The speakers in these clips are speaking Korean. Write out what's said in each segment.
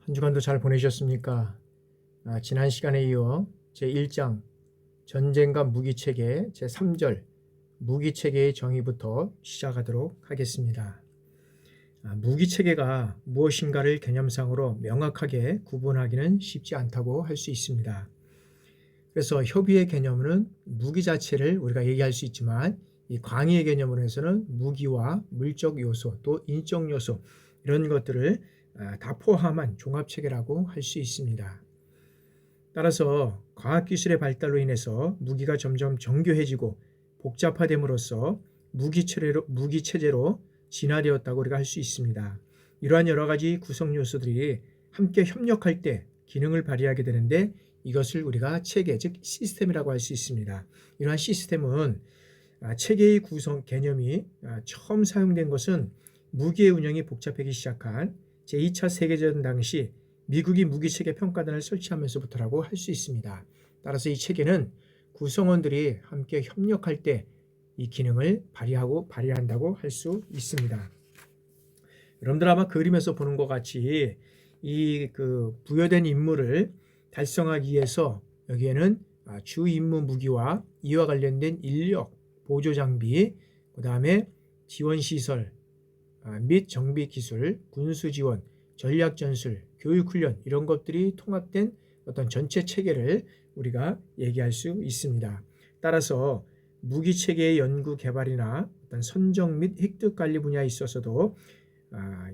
한 주간도 잘 보내셨습니까? 지난 시간에 이어 제1장 전쟁과 무기체계 제3절 무기체계의 정의부터 시작하도록 하겠습니다. 무기체계가 무엇인가를 개념상으로 명확하게 구분하기는 쉽지 않다고 할 수 있습니다. 그래서 협의의 개념은 무기 자체를 우리가 얘기할 수 있지만 이 광의의 개념으로서는 무기와 물적 요소 또 인적 요소 이런 것들을 다 포함한 종합체계라고 할 수 있습니다. 따라서 과학기술의 발달로 인해서 무기가 점점 정교해지고 복잡화됨으로써 무기체제로 진화되었다고 우리가 할 수 있습니다. 이러한 여러 가지 구성 요소들이 함께 협력할 때 기능을 발휘하게 되는데 이것을 우리가 체계, 즉 시스템이라고 할 수 있습니다. 이러한 시스템은 체계의 구성 개념이 처음 사용된 것은 무기의 운영이 복잡하기 시작한 제2차 세계대전 당시 미국이 무기체계 평가단을 설치하면서부터라고 할 수 있습니다. 따라서 이 체계는 구성원들이 함께 협력할 때 이 기능을 발휘한다고 할 수 있습니다. 여러분들 아마 그림에서 보는 것 같이 이 부여된 임무를 달성하기 위해서 여기에는 주 임무 무기와 이와 관련된 인력, 보조 장비, 그 다음에 지원 시설 및 정비 기술, 군수 지원, 전략 전술, 교육 훈련 이런 것들이 통합된 어떤 전체 체계를 우리가 얘기할 수 있습니다. 따라서 무기 체계의 연구 개발이나 어떤 선정 및 획득 관리 분야에 있어서도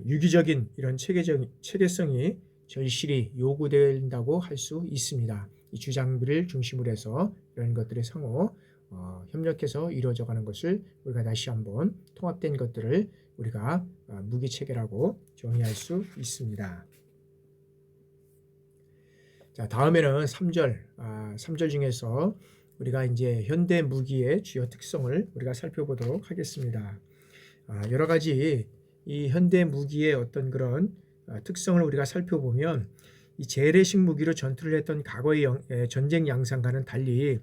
유기적인 이런 체계성이 절실히 요구된다고 할 수 있습니다. 이 주장비를 중심으로 해서 이런 것들이 상호 협력해서 이루어져가는 것을 우리가 다시 한번 통합된 것들을 우리가 무기체계라고 정의할 수 있습니다. 자, 다음에는 3절 중에서 우리가 이제 현대 무기의 주요 특성을 우리가 살펴보도록 하겠습니다. 여러 가지 이 현대 무기의 어떤 그런 특성을 우리가 살펴보면 이 재래식 무기로 전투를 했던 과거의 전쟁 양상과는 달리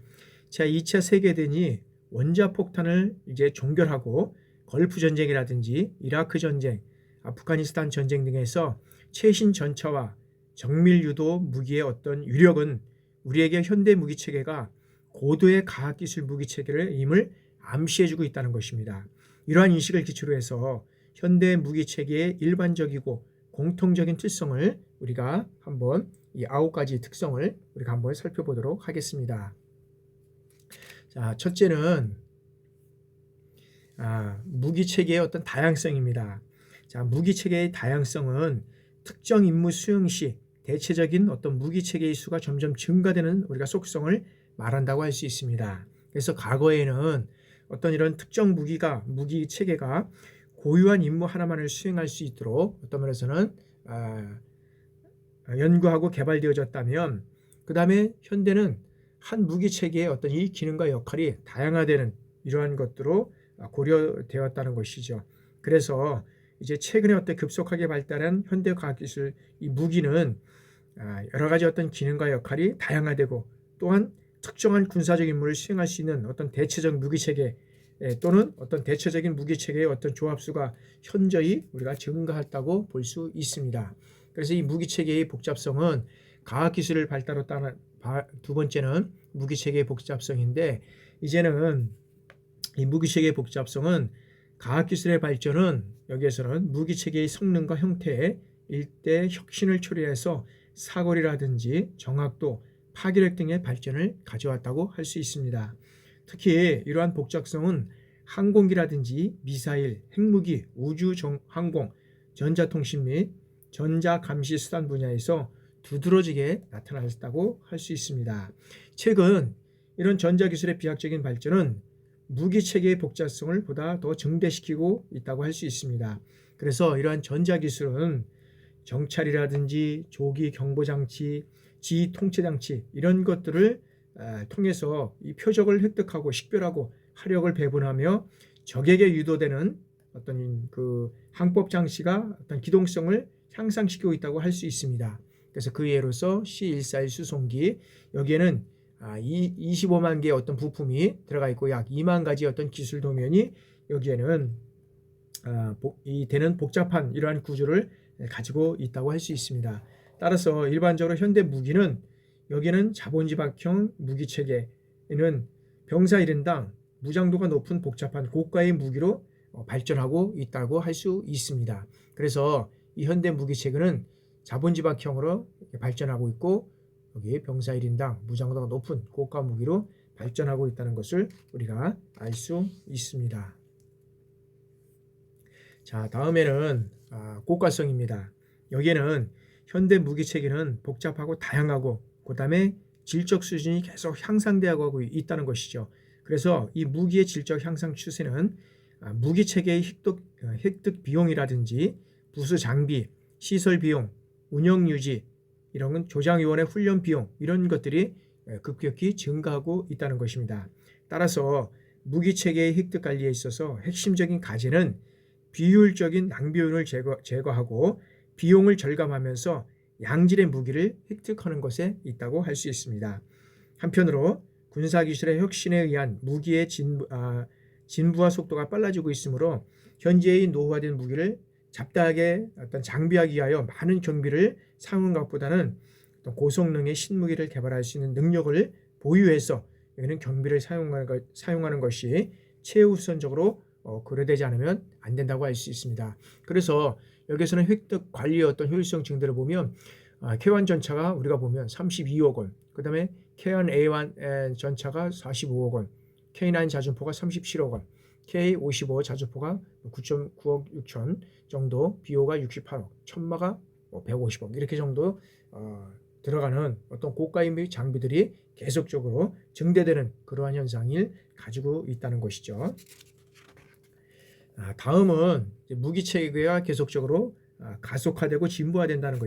제2차 세계대전이 원자폭탄을 이제 종결하고 걸프 전쟁이라든지 이라크 전쟁, 아프가니스탄 전쟁 등에서 최신 전차와 정밀 유도 무기의 어떤 유력은 우리에게 현대 무기 체계가 고도의 과학기술 무기 체계임을 암시해주고 있다는 것입니다. 이러한 인식을 기초로 해서 현대 무기 체계의 일반적이고 공통적인 특성을 우리가 한번 이 9가지 특성을 우리가 한번 살펴보도록 하겠습니다. 자, 첫째는 무기 체계의 어떤 다양성입니다. 자, 무기 체계의 다양성은 특정 임무 수행 시 대체적인 어떤 무기 체계의 수가 점점 증가되는 우리가 속성을 말한다고 할 수 있습니다. 그래서 과거에는 어떤 이런 특정 무기 체계가 고유한 임무 하나만을 수행할 수 있도록 어떤 면에서는 연구하고 개발되어졌다면 그 다음에 현대는 한 무기 체계의 어떤 이 기능과 역할이 다양화되는 이러한 것들로 고려되었다는 것이죠. 그래서 이제 최근에 어떤 급속하게 발달한 현대 과학기술 이 무기는 여러 가지 어떤 기능과 역할이 다양화되고 또한 특정한 군사적 임무를 수행할 수 있는 어떤 대체적 무기체계 또는 어떤 대체적인 무기체계의 어떤 조합수가 현저히 우리가 증가했다고 볼 수 있습니다. 그래서 이 무기체계의 복잡성은 과학기술을 발달로 따라 두 번째는 무기체계의 복잡성인데 이제는 이 무기체계의 복잡성은 과학기술의 발전은 여기에서는 무기체계의 성능과 형태에 일대 혁신을 초래해서 사거리라든지 정확도, 파괴력 등의 발전을 가져왔다고 할 수 있습니다. 특히 이러한 복잡성은 항공기라든지 미사일, 핵무기, 우주항공, 전자통신 및 전자감시수단 분야에서 두드러지게 나타났다고 할 수 있습니다. 최근 이런 전자기술의 비약적인 발전은 무기체계의 복잡성을 보다 더 증대시키고 있다고 할 수 있습니다. 그래서 이러한 전자기술은 정찰이라든지 조기 경보장치, 지휘통제장치 이런 것들을 통해서 이 표적을 획득하고 식별하고 화력을 배분하며 적에게 유도되는 어떤 그 항법 장치가 어떤 기동성을 향상시키고 있다고 할 수 있습니다. 그래서 그 예로서 C141 수송기 여기에는 25만 개의 어떤 부품이 들어가 있고 약 2만 가지 어떤 기술 도면이 여기에는 되는 복잡한 이러한 구조를 가지고 있다고 할 수 있습니다. 따라서 일반적으로 현대 무기는 여기는 자본지박형 무기 체계는 병사 1인당 무장도가 높은 복잡한 고가의 무기로 발전하고 있다고 할 수 있습니다. 그래서 이 현대 무기 체계는 자본지박형으로 발전하고 있고 여기 병사 1인당 무장도가 높은 고가 무기로 발전하고 있다는 것을 우리가 알 수 있습니다. 자, 다음에는 고가성입니다. 여기에는 현대 무기 체계는 복잡하고 다양하고 그 다음에 질적 수준이 계속 향상되어 있다는 것이죠. 그래서 이 무기의 질적 향상 추세는 무기 체계의 획득 비용이라든지 부수 장비, 시설 비용, 운영 유지, 이런 건 조장위원회 훈련 비용, 이런 것들이 급격히 증가하고 있다는 것입니다. 따라서 무기 체계의 획득 관리에 있어서 핵심적인 과제는 비효율적인 낭비율을 제거하고 비용을 절감하면서 양질의 무기를 획득하는 것에 있다고 할 수 있습니다. 한편으로 군사기술의 혁신에 의한 무기의 진부와 속도가 빨라지고 있으므로 현재의 노후화된 무기를 잡다하게 장비하기 위하여 많은 경비를 사용하는 것보다는 고성능의 신무기를 개발할 수 있는 능력을 보유해서 여기는 경비를 사용하는 것이 최우선적으로 고려되지 않으면 안 된다고 할 수 있습니다. 그래서 여기서는 획득 관리의 어떤 효율성 증대를 보면 K1 전차가 우리가 보면 32억 원, 그 다음에 K1 A1 전차가 45억 원, K9 자주포가 37억 원, K55 자주포가 9.9억 6천 정도, 비호가 68억, 천마가 150억 이렇게 정도 들어가는 어떤 고가의 장비들이 계속적으로 증대되는 그러한 현상을 가지고 있다는 것이죠. 다음은 무기 체계가 계속적으로 가속화되고 진부화된다는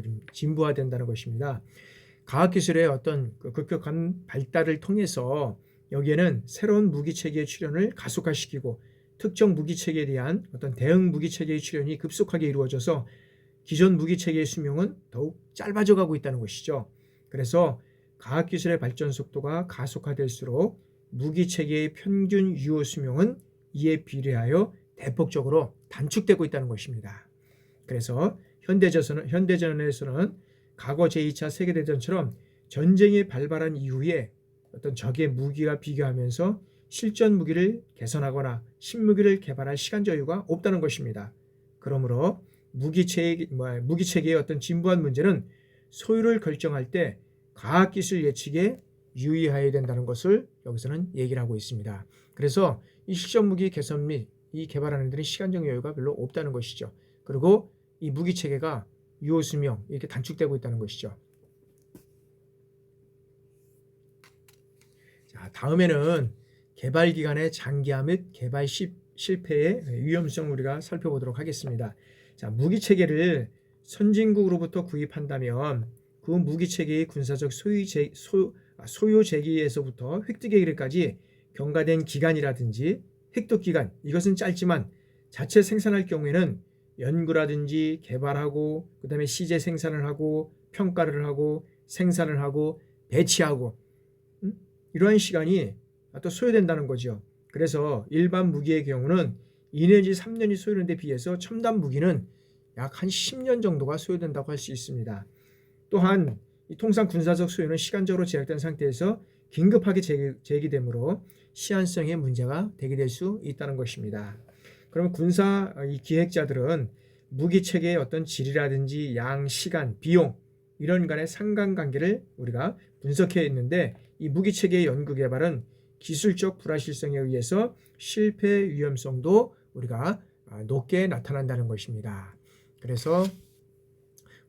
것입니다. 과학기술의 어떤 급격한 발달을 통해서 여기에는 새로운 무기 체계의 출현을 가속화시키고 특정 무기 체계에 대한 어떤 대응 무기 체계의 출현이 급속하게 이루어져서 기존 무기 체계의 수명은 더욱 짧아져 가고 있다는 것이죠. 그래서 과학기술의 발전 속도가 가속화될수록 무기 체계의 평균 유효 수명은 이에 비례하여 대폭적으로 단축되고 있다는 것입니다. 그래서 현대전에서는 과거 제2차 세계대전처럼 전쟁이 발발한 이후에 어떤 적의 무기와 비교하면서 실전 무기를 개선하거나 신무기를 개발할 시간 여유가 없다는 것입니다. 그러므로 무기 체계의 어떤 진부한 문제는 소유를 결정할 때 과학기술 예측에 유의해야 된다는 것을 여기서는 얘기를 하고 있습니다. 그래서 이 실전 무기 개선 및 이 개발하는 데는 시간적 여유가 별로 없다는 것이죠. 그리고 이 무기 체계가 유효 수명 이렇게 단축되고 있다는 것이죠. 자, 다음에는 개발 기간의 장기화 및 개발 실패의 위험성 우리가 살펴보도록 하겠습니다. 자, 무기 체계를 선진국으로부터 구입한다면 그 무기 체계의 군사적 소요 제기에서부터 획득에 이르기까지 경과된 기간이라든지 획득 기간, 이것은 짧지만 자체 생산할 경우에는 연구라든지 개발하고 그 다음에 시제 생산을 하고 평가를 하고 생산을 하고 배치하고 이러한 시간이 또 소요된다는 거죠. 그래서 일반 무기의 경우는 2 내지 3년이 소요되는 데 비해서 첨단 무기는 약 한 10년 정도가 소요된다고 할 수 있습니다. 또한 통상 군사적 소요는 시간적으로 제약된 상태에서 긴급하게 제기되므로 시한성의 문제가 되게 될 수 있다는 것입니다. 그럼 군사 기획자들은 무기 체계의 어떤 질이라든지 양, 시간, 비용 이런 간의 상관관계를 우리가 분석해 있는데 이 무기 체계의 연구 개발은 기술적 불확실성에 의해서 실패 위험성도 우리가 높게 나타난다는 것입니다. 그래서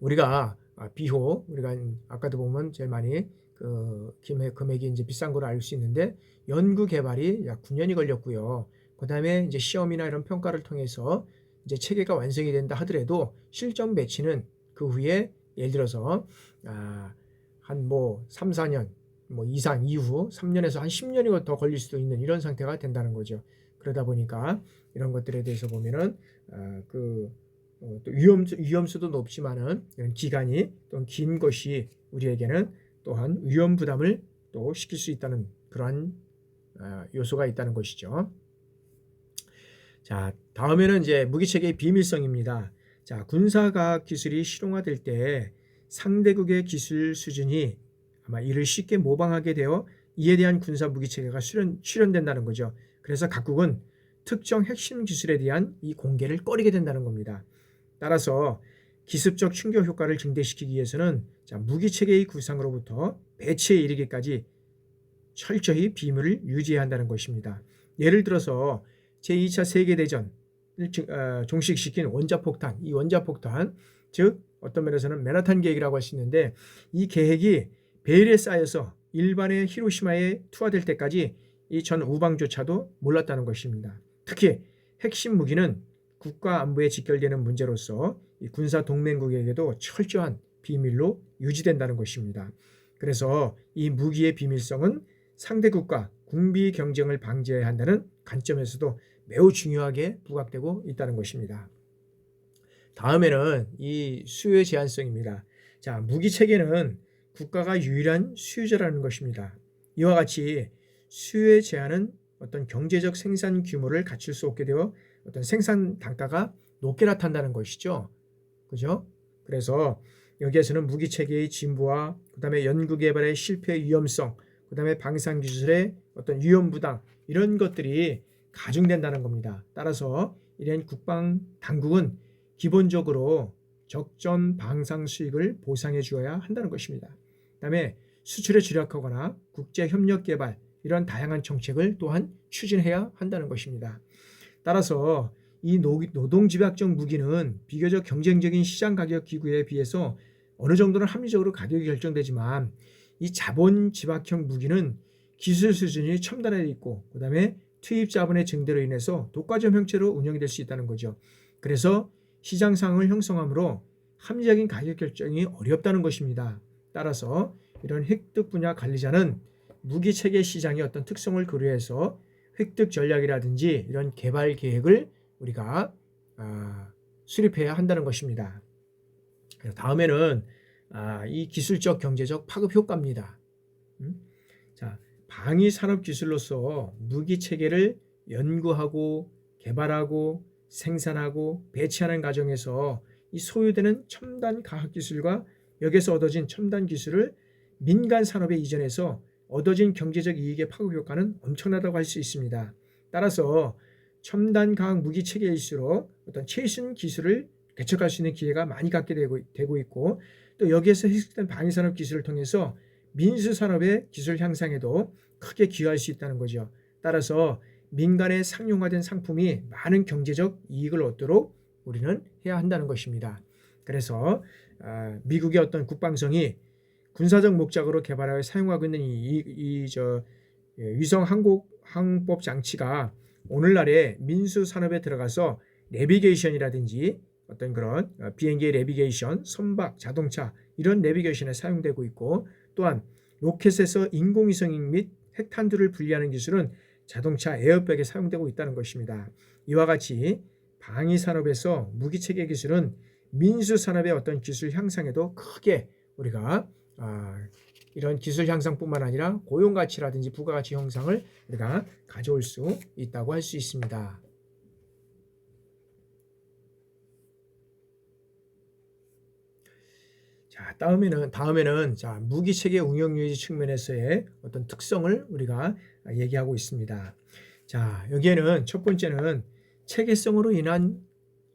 우리가 비호 우리가 아까도 보면 제일 많이 그 금액이 이제 비싼 걸 알 수 있는데 연구 개발이 약 9년이 걸렸고요. 그다음에 이제 시험이나 이런 평가를 통해서 이제 체계가 완성이 된다 하더라도 실전 배치는 그 후에 예를 들어서 한 3, 4년 이상 이후 3년에서 한 10년이 더 걸릴 수도 있는 이런 상태가 된다는 거죠. 그러다 보니까 이런 것들에 대해서 보면은 또 위험수도 높지만은 이런 기간이 또 긴 것이 우리에게는 또한 위험 부담을 또 시킬 수 있다는 그러한 요소가 있다는 것이죠. 자, 다음에는 이제 무기체계의 비밀성입니다. 자, 군사과학 기술이 실용화될 때 상대국의 기술 수준이 아마 이를 쉽게 모방하게 되어 이에 대한 군사 무기 체계가 실현된다는 거죠. 그래서 각국은 특정 핵심 기술에 대한 이 공개를 꺼리게 된다는 겁니다. 따라서 기습적 충격 효과를 증대시키기 위해서는 무기 체계의 구상으로부터 배치에 이르기까지 철저히 비밀을 유지해야 한다는 것입니다. 예를 들어서 제2차 세계대전을 종식시킨 원자폭탄, 이 원자폭탄, 즉 어떤 면에서는 맨하탄 계획이라고 할 수 있는데, 이 계획이 베일에 쌓여서 일반의 히로시마에 투하될 때까지 이 전 우방조차도 몰랐다는 것입니다. 특히 핵심 무기는 국가 안보에 직결되는 문제로서 이 군사 동맹국에게도 철저한 비밀로 유지된다는 것입니다. 그래서 이 무기의 비밀성은 상대국과 군비 경쟁을 방지해야 한다는 관점에서도 매우 중요하게 부각되고 있다는 것입니다. 다음에는 이 수요 제한성입니다. 자, 무기 체계는 국가가 유일한 수요자라는 것입니다. 이와 같이 수요의 제한은 어떤 경제적 생산 규모를 갖출 수 없게 되어 어떤 생산 단가가 높게 나타난다는 것이죠. 그죠? 그래서 여기에서는 무기 체계의 진보와 그다음에 연구 개발의 실패 위험성, 그다음에 방산 기술의 어떤 위험 부담, 이런 것들이 가중된다는 겁니다. 따라서 이런 국방 당국은 기본적으로 적정 방산 수익을 보상해 주어야 한다는 것입니다. 그다음에 수출에 주력하거나 국제 협력 개발, 이런 다양한 정책을 또한 추진해야 한다는 것입니다. 따라서 이 노동집약적 무기는 비교적 경쟁적인 시장 가격 기구에 비해서 어느 정도는 합리적으로 가격이 결정되지만, 이 자본집약형 무기는 기술 수준이 첨단화되어 있고 그다음에 투입 자본의 증대로 인해서 독과점 형태로 운영이 될 수 있다는 거죠. 그래서 시장 상황을 형성하므로 합리적인 가격 결정이 어렵다는 것입니다. 따라서 이런 획득 분야 관리자는 무기 체계 시장의 어떤 특성을 고려해서 획득 전략이라든지 이런 개발 계획을 우리가 수립해야 한다는 것입니다. 다음에는 이 기술적 경제적 파급 효과입니다. 자, 방위 산업 기술로서 무기 체계를 연구하고 개발하고 생산하고 배치하는 과정에서 이 소요되는 첨단 과학 기술과 여기서 얻어진 첨단 기술을 민간 산업에 이전해서 얻어진 경제적 이익의 파급 효과는 엄청나다고 할 수 있습니다. 따라서 첨단 과학 무기 체계일수록 어떤 최신 기술을 개척할 수 있는 기회가 많이 갖게 되고 있고, 또 여기에서 해석된 방위산업 기술을 통해서 민수산업의 기술 향상에도 크게 기여할 수 있다는 거죠. 따라서 민간의 상용화된 상품이 많은 경제적 이익을 얻도록 우리는 해야 한다는 것입니다. 그래서 미국의 어떤 국방성이 군사적 목적으로 개발하여 사용하고 있는 위성 항법 장치가 오늘날의 민수 산업에 들어가서 내비게이션이라든지 어떤 그런 비행기의 내비게이션, 선박, 자동차, 이런 내비게이션에 사용되고 있고, 또한 로켓에서 인공위성 및 핵탄두를 분리하는 기술은 자동차 에어백에 사용되고 있다는 것입니다. 이와 같이 방위 산업에서 무기 체계 기술은 민수 산업의 어떤 기술 향상에도 크게 우리가 이런 기술 향상뿐만 아니라 고용 가치라든지 부가가치 형상을 우리가 가져올 수 있다고 할 수 있습니다. 자, 다음에는 무기 체계 운영 유지 측면에서의 어떤 특성을 우리가 얘기하고 있습니다. 자, 여기에는 첫 번째는 체계성으로 인한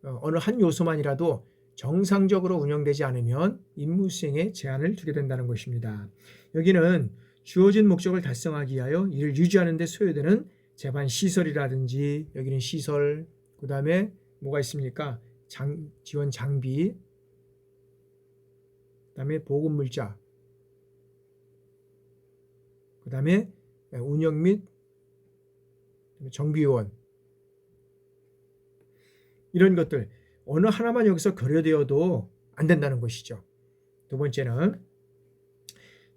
어느 한 요소만이라도 정상적으로 운영되지 않으면 임무 수행에 제한을 두게 된다는 것입니다. 여기는 주어진 목적을 달성하기 위하여 이를 유지하는 데 소요되는 제반 시설이라든지, 여기는 시설, 그 다음에 뭐가 있습니까? 지원 장비, 그 다음에 보급 물자, 그 다음에 운영 및 정비원, 이런 것들 어느 하나만 여기서 거려되어도 안 된다는 것이죠. 두 번째는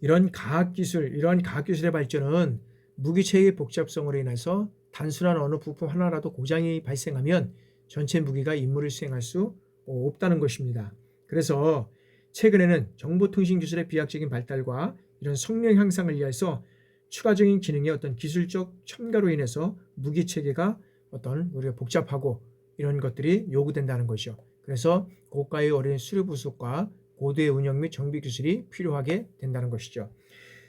이러한 과학기술의 발전은 무기체계의 복잡성으로 인해서 단순한 어느 부품 하나라도 고장이 발생하면 전체 무기가 임무를 수행할 수 없다는 것입니다. 그래서 최근에는 정보통신기술의 비약적인 발달과 이런 성능 향상을 위해서 추가적인 기능의 어떤 기술적 첨가로 인해서 무기체계가 어떤 우리가 복잡하고 이런 것들이 요구된다는 것이죠. 그래서 고가의 어린 수료 부속과 고도의 운영 및 정비 기술이 필요하게 된다는 것이죠.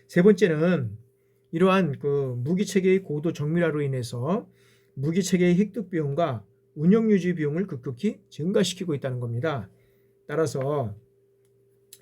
세 번째는 이러한 그 무기 체계의 고도 정밀화로 인해서 무기 체계의 획득 비용과 운영 유지 비용을 급격히 증가시키고 있다는 겁니다. 따라서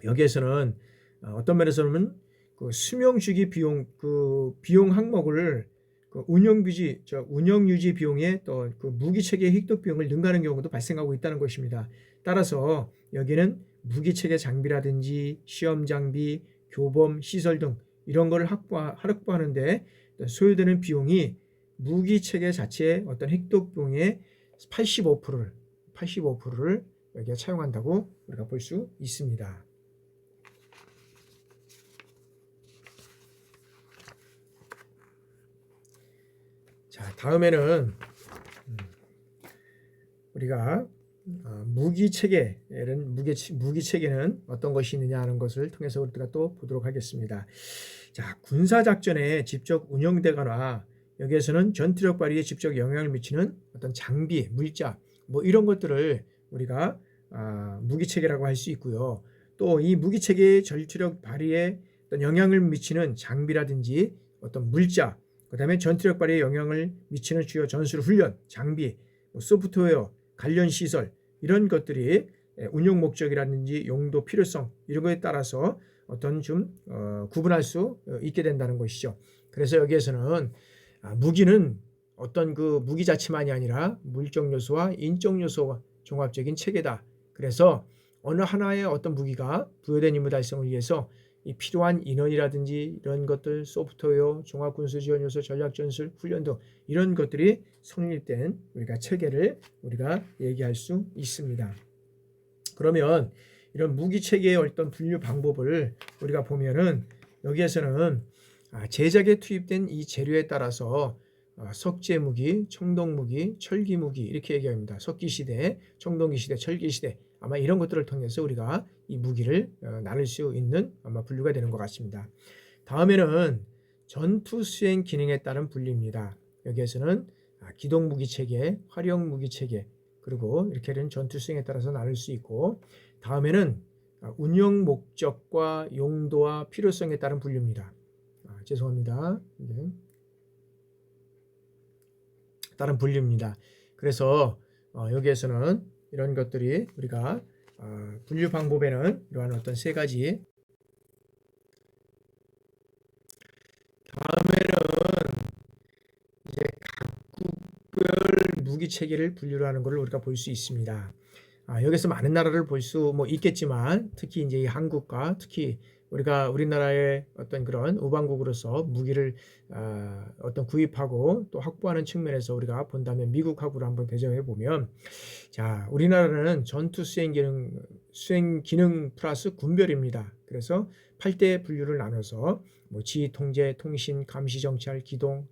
여기에서는 어떤 면에서는 그 수명 주기 비용 그 비용 항목을 그 운영 유지 비용에 또 그 무기 체계의 획득 비용을 능가하는 경우도 발생하고 있다는 것입니다. 따라서 여기는 무기 체계 장비라든지 시험 장비, 교범, 시설 등 이런 거를 확보하는데 소요되는 비용이 무기 체계 자체의 어떤 획득 비용의 85%를 여기에 차용한다고 우리가 볼 수 있습니다. 자, 다음에는 우리가 무기 체계는 어떤 것이 있느냐 하는 것을 통해서 우리가 또 보도록 하겠습니다. 자, 군사 작전에 직접 운영되거나 여기에서는 전투력 발휘에 직접 영향을 미치는 어떤 장비, 물자 뭐 이런 것들을 우리가 무기 체계라고 할 수 있고요. 또 이 무기 체계의 전투력 발휘에 어떤 영향을 미치는 장비라든지 어떤 물자, 그다음에 전투력 발휘에 영향을 미치는 주요 전술 훈련, 장비, 소프트웨어, 관련 시설 이런 것들이 운용 목적이라든지 용도 필요성 이런 것에 따라서 어떤 좀 구분할 수 있게 된다는 것이죠. 그래서 여기에서는 무기는 어떤 그 무기 자체만이 아니라 물적 요소와 인적 요소와 종합적인 체계다. 그래서 어느 하나의 어떤 무기가 부여된 임무 달성을 위해서 이 필요한 인원이라든지 이런 것들 소프트웨어, 종합군수지원 요소, 전략전술, 훈련 등 이런 것들이 성립된 우리가 체계를 우리가 얘기할 수 있습니다. 그러면 이런 무기 체계의 어떤 분류 방법을 우리가 보면은 여기에서는 제작에 투입된 이 재료에 따라서 석재 무기, 청동 무기, 철기 무기 이렇게 얘기합니다. 석기 시대, 청동기 시대, 철기 시대 아마 이런 것들을 통해서 우리가 이 무기를 나눌 수 있는 아마 분류가 되는 것 같습니다. 다음에는 전투 수행 기능에 따른 분류입니다. 여기에서는 기동 무기 체계, 활용 무기 체계 그리고 이렇게 된 전투 수행에 따라서 나눌 수 있고 다음에는 운영 목적과 용도와 필요성에 따른 분류입니다. 죄송합니다. 네. 따른 분류입니다. 그래서 여기에서는 이런 것들이 우리가 분류 방법에는 이러한 어떤 세 가지 다음에는 이제 각국별 무기 체계를 분류를 하는 것을 우리가 볼 수 있습니다. 여기서 많은 나라를 볼 수 있겠지만 특히 이제 이 한국과 특히 우리나라의 어떤 그런 우방국으로서 무기를 어떤 구입하고 또 확보하는 측면에서 우리가 본다면 미국하고를 한번 대조해 보면 자, 우리나라는 전투 수행 기능 플러스 군별입니다. 그래서 8대 분류를 나눠서 뭐 지휘 통제, 통신, 감시 정찰, 기동,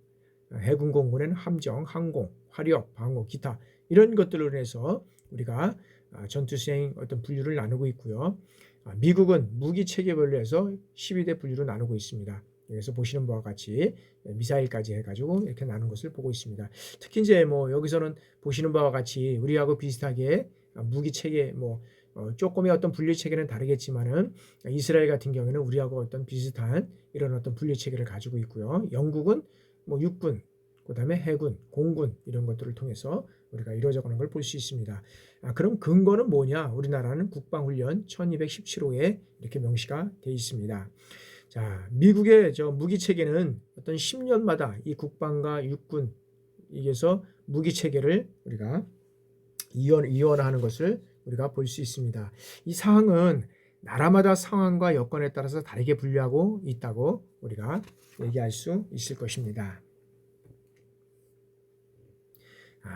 해군 공군은 함정, 항공, 화력, 방어, 기타 이런 것들로 인해서 우리가 전투 수행 어떤 분류를 나누고 있고요. 미국은 무기 체계별로 해서 12대 분류로 나누고 있습니다. 여기서 보시는 바와 같이 미사일까지 해가지고 이렇게 나눈 것을 보고 있습니다. 특히 이제 뭐 여기서는 보시는 바와 같이 우리하고 비슷하게 무기 체계 조금의 어떤 분류 체계는 다르겠지만은 이스라엘 같은 경우에는 우리하고 어떤 비슷한 이런 어떤 분류 체계를 가지고 있고요. 영국은 육군, 그다음에 해군, 공군 이런 것들을 통해서 우리가 이루어져가는 걸 볼 수 있습니다. 그럼 근거는 뭐냐? 우리나라는 국방훈련 1217호에 이렇게 명시가 되어 있습니다. 자, 미국의 무기 체계는 어떤 10년마다 이 국방과 육군 이게서 무기 체계를 우리가 이원하는 것을 우리가 볼 수 있습니다. 이 사항은 나라마다 상황과 여건에 따라서 다르게 분류하고 있다고 우리가 얘기할 수 있을 것입니다.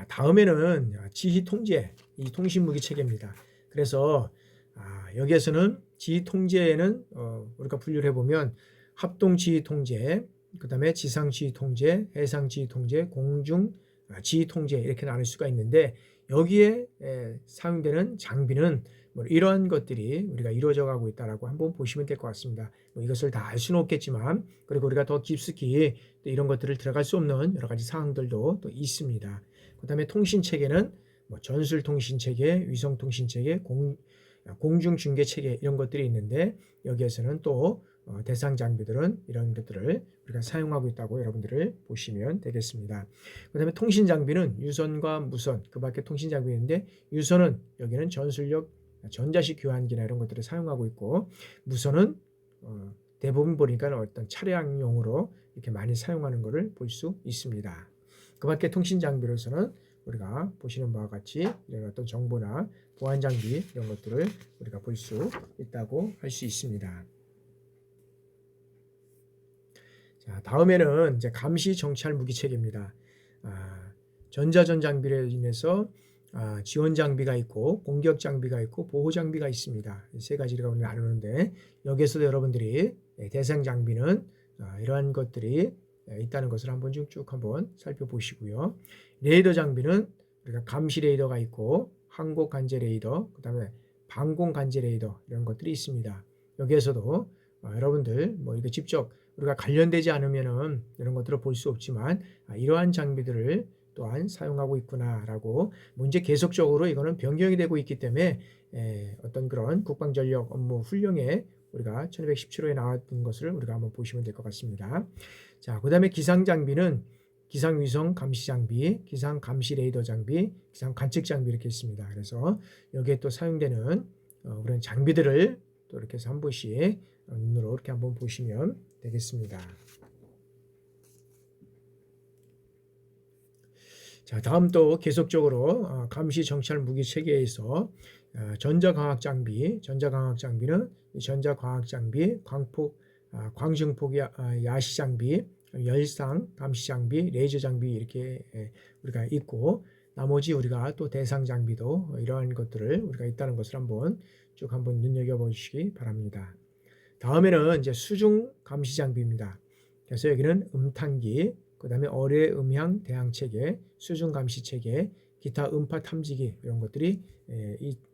다음에는 지휘 통제, 이 통신무기 체계입니다. 그래서 여기에서는 지휘 통제에는 우리가 분류를 해보면 합동 지휘 통제, 그 다음에 지상 지휘 통제, 해상 지휘 통제, 공중 지휘 통제 이렇게 나눌 수가 있는데 여기에 사용되는 장비는 이러한 것들이 우리가 이루어져 가고 있다라고 한번 보시면 될 것 같습니다. 이것을 다 알 수는 없겠지만 그리고 우리가 더 깊숙이 또 이런 것들을 들어갈 수 없는 여러 가지 사항들도 또 있습니다. 그 다음에 통신 체계는 전술 통신 체계, 위성 통신 체계, 공중 중계 체계 이런 것들이 있는데 여기에서는 또 대상 장비들은 이런 것들을 우리가 사용하고 있다고 여러분들을 보시면 되겠습니다. 그 다음에 통신 장비는 유선과 무선 그 밖에 통신 장비인데 유선은 여기는 전술력 전자식 교환기나 이런 것들을 사용하고 있고 무선은 대부분 보니까 어떤 차량용으로 이렇게 많이 사용하는 것을 볼 수 있습니다. 그 밖에 통신 장비로서는 우리가 보시는 바와 같이 이런 어떤 정보나 보안 장비 이런 것들을 우리가 볼 수 있다고 할 수 있습니다. 자, 다음에는 이제 감시 정찰 무기 체계입니다. 전자전 장비로 인해서 지원 장비가 있고 공격 장비가 있고 보호 장비가 있습니다. 세 가지를 오늘 나누는데 여기에서도 여러분들이 대상 장비는 이러한 것들이 있다는 것을 한번 쭉 한번 살펴보시고요. 레이더 장비는 우리가 감시 레이더가 있고 항공 관제 레이더, 그 다음에 방공 관제 레이더 이런 것들이 있습니다. 여기에서도 여러분들 뭐 이게 직접 우리가 관련되지 않으면은 이런 것들을 볼 수 없지만 이러한 장비들을 또한 사용하고 있구나라고 이제 계속적으로 이거는 변경이 되고 있기 때문에 어떤 그런 국방전력 업무 훈령에 우리가 1217호에 나왔던 것을 우리가 한번 보시면 될 것 같습니다. 자, 그 다음에 기상 장비는 기상위성 감시 장비, 기상 감시 레이더 장비, 기상 관측 장비 이렇게 있습니다. 그래서 여기에 또 사용되는 그런 장비들을 또 이렇게 해서 한 번씩 눈으로 이렇게 한번 보시면 되겠습니다. 자, 다음 또 계속적으로 감시 정찰 무기 체계에서 전자광학 장비는 전자광학 장비, 광폭, 광증폭 야시 장비, 열상 감시 장비, 레이저 장비 이렇게 우리가 있고 나머지 우리가 또 대상 장비도 이러한 것들을 우리가 있다는 것을 한번 쭉 한번 눈여겨보시기 바랍니다. 다음에는 이제 수중 감시 장비입니다. 그래서 여기는 음탄기, 그 다음에 어뢰 음향 대항 체계, 수중 감시 체계, 기타 음파 탐지기 이런 것들이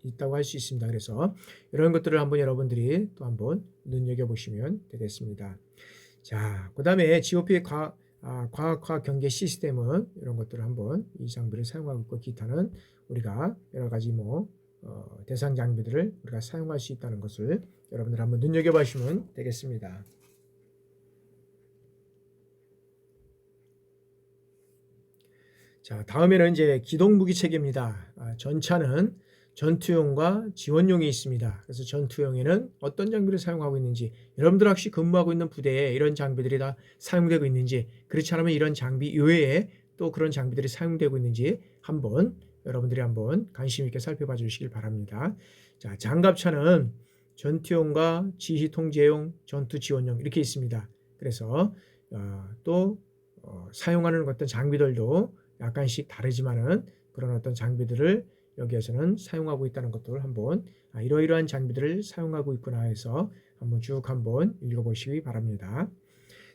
있다고 할 수 있습니다. 그래서 이런 것들을 한번 여러분들이 또 한번 눈여겨보시면 되겠습니다. 자, 그 다음에 GOP 과학화 경계 시스템은 이런 것들을 한번 이 장비를 사용하고 있고 기타는 우리가 여러 가지 대상 장비들을 우리가 사용할 수 있다는 것을 여러분들 한번 눈여겨보시면 되겠습니다. 자, 다음에는 이제 기동무기 체계입니다. 전차는 전투용과 지원용이 있습니다. 그래서 전투용에는 어떤 장비를 사용하고 있는지 여러분들 혹시 근무하고 있는 부대에 이런 장비들이 다 사용되고 있는지 그렇지 않으면 이런 장비 이외에 또 그런 장비들이 사용되고 있는지 한번 여러분들이 한번 관심 있게 살펴봐 주시길 바랍니다. 자, 장갑차는 전투용과 지휘통제용, 전투지원용 이렇게 있습니다. 그래서 또 사용하는 어떤 장비들도 약간씩 다르지만은 그런 어떤 장비들을 여기에서는 사용하고 있다는 것들을 한번 이러이러한 장비들을 사용하고 있구나 해서 한번 쭉 한번 읽어보시기 바랍니다.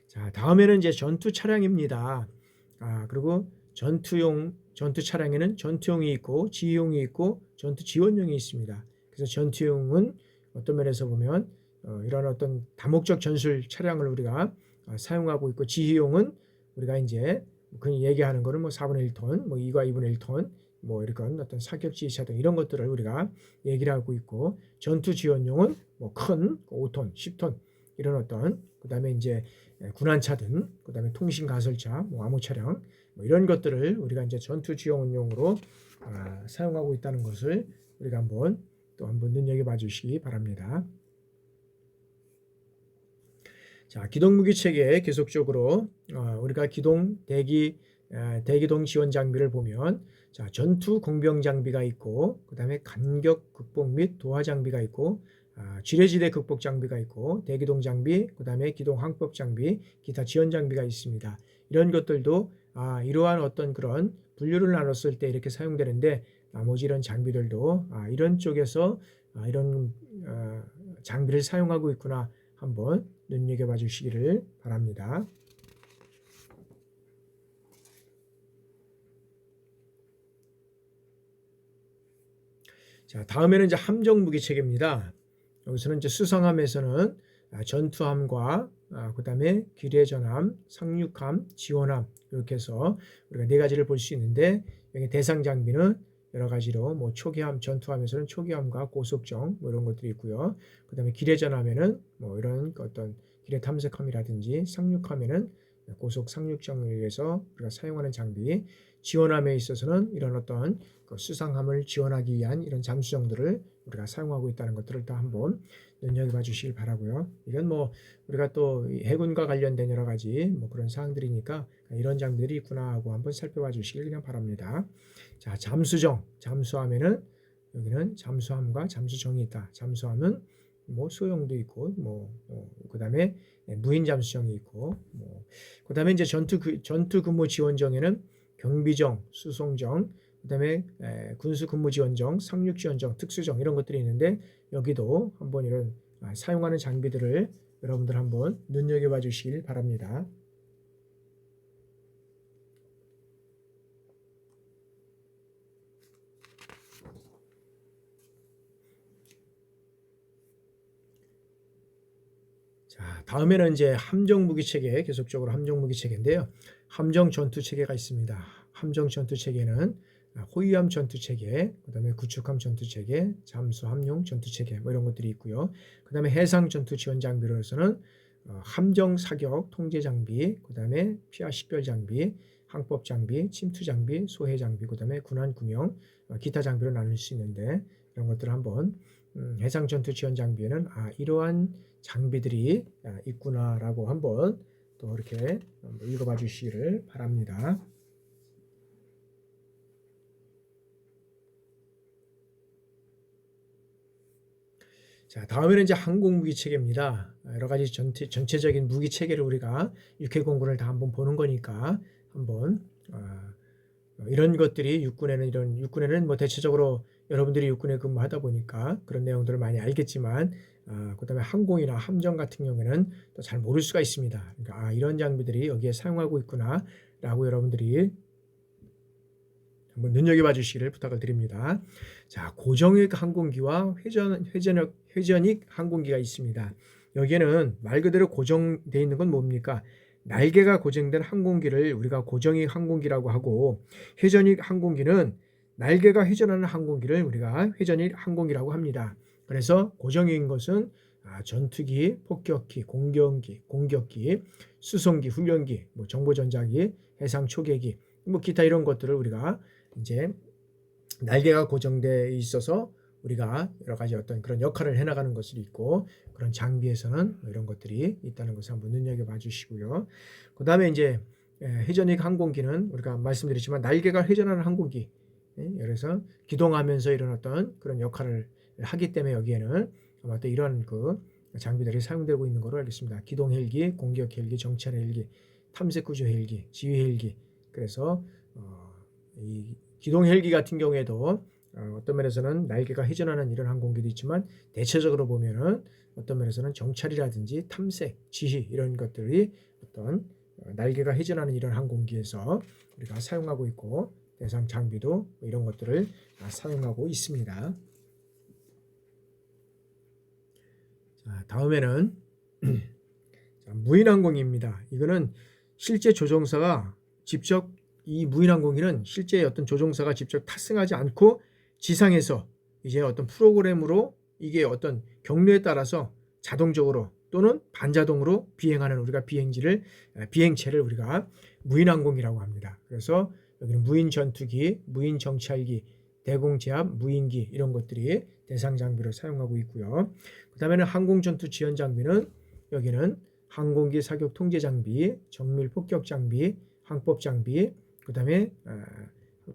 자, 다음에는 이제 전투 차량입니다. 그리고 전투 차량에는 전투용이 있고 지휘용이 있고 전투 지원용이 있습니다. 그래서 전투용은 어떤 면에서 보면 이런 어떤 다목적 전술 차량을 우리가 사용하고 있고 지휘용은 우리가 이제 그냥 얘기하는 거는 4분의 1톤, 2과 2분의 1톤, 이런 어떤 사격 지휘차 등 이런 것들을 우리가 얘기를 하고 있고 전투 지원용은 큰 5톤, 10톤 이런 어떤 그다음에 이제 군안차든 그다음에 통신 가설차, 암호 차량 이런 것들을 우리가 이제 전투 지원용으로 사용하고 있다는 것을 우리가 한번 눈여겨봐 주시기 바랍니다. 자, 기동무기 체계 계속적으로 우리가 대기동 지원 장비를 보면 자, 전투 공병 장비가 있고 그다음에 간격 극복 및 도하 장비가 있고 지뢰지대 극복 장비가 있고 대기동 장비 그다음에 기동 항법 장비 기타 지원 장비가 있습니다. 이런 것들도 이러한 어떤 그런 분류를 나눴을 때 이렇게 사용되는데 나머지 이런 장비들도 이런 쪽에서 이런 장비를 사용하고 있구나 한번 눈여겨봐 주시기를 바랍니다. 자, 다음에는 이제 함정 무기 체계입니다. 여기서는 이제 수상함에서는 전투함과 그다음에 기뢰전함, 상륙함, 지원함 이렇게 해서 우리가 네 가지를 볼 수 있는데 여기 대상 장비는 여러 가지로 뭐 초기함, 전투함에서는 초기함과 고속정 뭐 이런 것들이 있고요. 그다음에 기뢰전함에는 뭐 이런 어떤 기뢰 탐색함이라든지 상륙함에는 고속 상륙정을 위해서 우리가 사용하는 장비, 지원함에 있어서는 이런 어떤 그 수상함을 지원하기 위한 이런 잠수정들을 우리가 사용하고 있다는 것들을 다 한번 눈여겨봐 주시길 바라고요. 이건 뭐 우리가 또 해군과 관련된 여러 가지 뭐 그런 사항들이니까 이런 장비들이 있구나 하고 한번 살펴봐 주시길 그냥 바랍니다. 자, 잠수정, 잠수함에는 여기는 잠수함과 잠수정이 있다. 잠수함은 뭐 소형도 있고 그다음에 무인 잠수정이 있고 그다음에 이제 전투 근무 지원정에는 경비정, 수송정, 그다음에 군수 근무 지원정, 상륙 지원정, 특수정 이런 것들이 있는데 여기도 한번 이런 사용하는 장비들을 여러분들 한번 눈여겨봐 주시길 바랍니다. 자, 다음에는 이제 함정 무기 체계, 계속적으로 함정 무기 체계인데요. 함정 전투 체계가 있습니다. 함정 전투 체계는 호위함 전투 체계, 그다음에 구축함 전투 체계, 잠수 함용 전투 체계 뭐 이런 것들이 있고요. 그다음에 해상 전투 지원 장비로서는 함정 사격 통제 장비, 그다음에 피하 식별 장비, 항법 장비, 침투 장비, 소해 장비, 그다음에 군함 구명, 기타 장비로 나눌 수 있는데 이런 것들을 한번 해상 전투 지원 장비에는 이러한 장비들이 있구나라고 한번 또 이렇게 읽어봐 주시기를 바랍니다. 자, 다음에는 이제 항공무기 체계입니다. 여러 가지 전체적인 무기 체계를 우리가 육해 공군을 다 한번 보는 거니까 한번 이런 것들이 육군에는 뭐 대체적으로 여러분들이 육군에 근무하다 보니까 그런 내용들을 많이 알겠지만 그다음에 항공이나 함정 같은 경우에는 또 잘 모를 수가 있습니다. 그러니까 이런 장비들이 여기에 사용하고 있구나라고 여러분들이 한번 눈여겨봐 주시기를 부탁을 드립니다. 자, 고정익 항공기와 회전익 항공기가 있습니다. 여기에는 말 그대로 고정되어 있는 건 뭡니까? 날개가 고정된 항공기를 우리가 고정익 항공기라고 하고, 회전익 항공기는 날개가 회전하는 항공기를 우리가 회전익 항공기라고 합니다. 그래서 고정익인 것은 전투기, 폭격기, 공격기, 수송기, 훈련기, 정보전자기, 해상 초계기, 기타 이런 것들을 우리가 이제 날개가 고정되어 있어서 우리가 여러 가지 어떤 그런 역할을 해나가는 것이 있고, 그런 장비에서는 이런 것들이 있다는 것을 한번 눈여겨봐 주시고요. 그 다음에 이제 회전익 항공기는 우리가 말씀드렸지만 날개가 회전하는 항공기, 그래서 기동하면서 이런 어떤 그런 역할을 하기 때문에 여기에는 아마 또 이런 그 장비들이 사용되고 있는 것으로 알겠습니다. 기동 헬기, 공격 헬기, 정찰 헬기, 탐색 구조 헬기, 지휘 헬기. 그래서 이 기동 헬기 같은 경우에도 어떤 면에서는 날개가 회전하는 이런 항공기도 있지만, 대체적으로 보면은 어떤 면에서는 정찰이라든지 탐색, 지휘 이런 것들이 어떤 날개가 회전하는 이런 항공기에서 우리가 사용하고 있고, 대상 장비도 이런 것들을 사용하고 있습니다. 자, 다음에는 무인항공입니다. 이거는 실제 조종사가 직접, 이 무인항공기는 실제 어떤 조종사가 직접 탑승하지 않고 지상에서 이제 어떤 프로그램으로 이게 어떤 경로에 따라서 자동적으로 또는 반자동으로 비행하는 우리가 비행체를 우리가 무인항공이라고 합니다. 그래서 여기는 무인 전투기, 무인 정찰기, 대공제압, 무인기 이런 것들이 대상 장비로 사용하고 있고요. 그 다음에는 항공 전투 지원 장비는 여기는 항공기 사격 통제 장비, 정밀 폭격 장비, 항법 장비, 그 다음에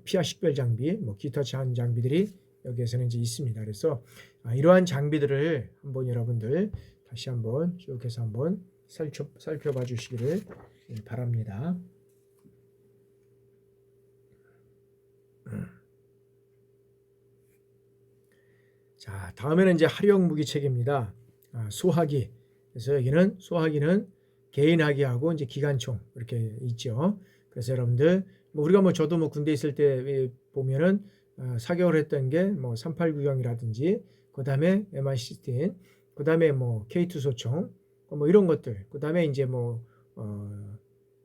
피하 식별 장비, 기타 제한 장비들이 여기에서는 이제 있습니다. 그래서 이러한 장비들을 한번 여러분들 다시 한번 쭉 해서 한번 살펴봐 주시기를 바랍니다. 자, 다음에는 이제 활용 무기 체계입니다. 소화기. 그래서 여기는 소화기는 개인화기하고 이제 기관총 이렇게 있죠. 그래서 여러분들 우리가 저도 군대 있을 때 보면은 사격을 했던 게 389형이라든지 그다음에 MI16, 그다음에 K2 소총 이런 것들, 그다음에 이제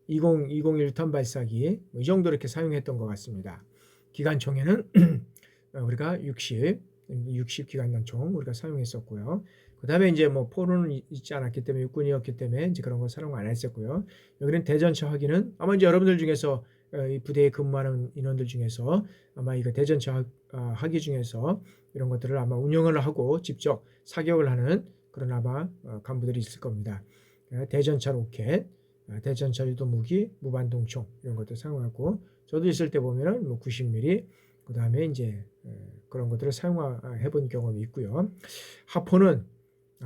2021턴 발사기 이 정도 이렇게 사용했던 것 같습니다. 기관총에는 우리가 60 기관단총 우리가 사용했었고요. 그다음에 이제 뭐 포로는 있지 않았기 때문에 육군이었기 때문에 이제 그런 거 사용 안 했었고요. 여기는 대전차 확인은 아마 이제 여러분들 중에서 이 부대에 근무하는 인원들 중에서 아마 이거 대전차 학위 중에서 이런 것들을 아마 운영을 하고 직접 사격을 하는 그런 아마 간부들이 있을 겁니다. 대전차 로켓, 대전차 유도 무기, 무반동총 이런 것들 사용하고 저도 있을 때 보면은 뭐 90mm 그 다음에 이제 그런 것들을 사용해 본 경험이 있고요. 하포는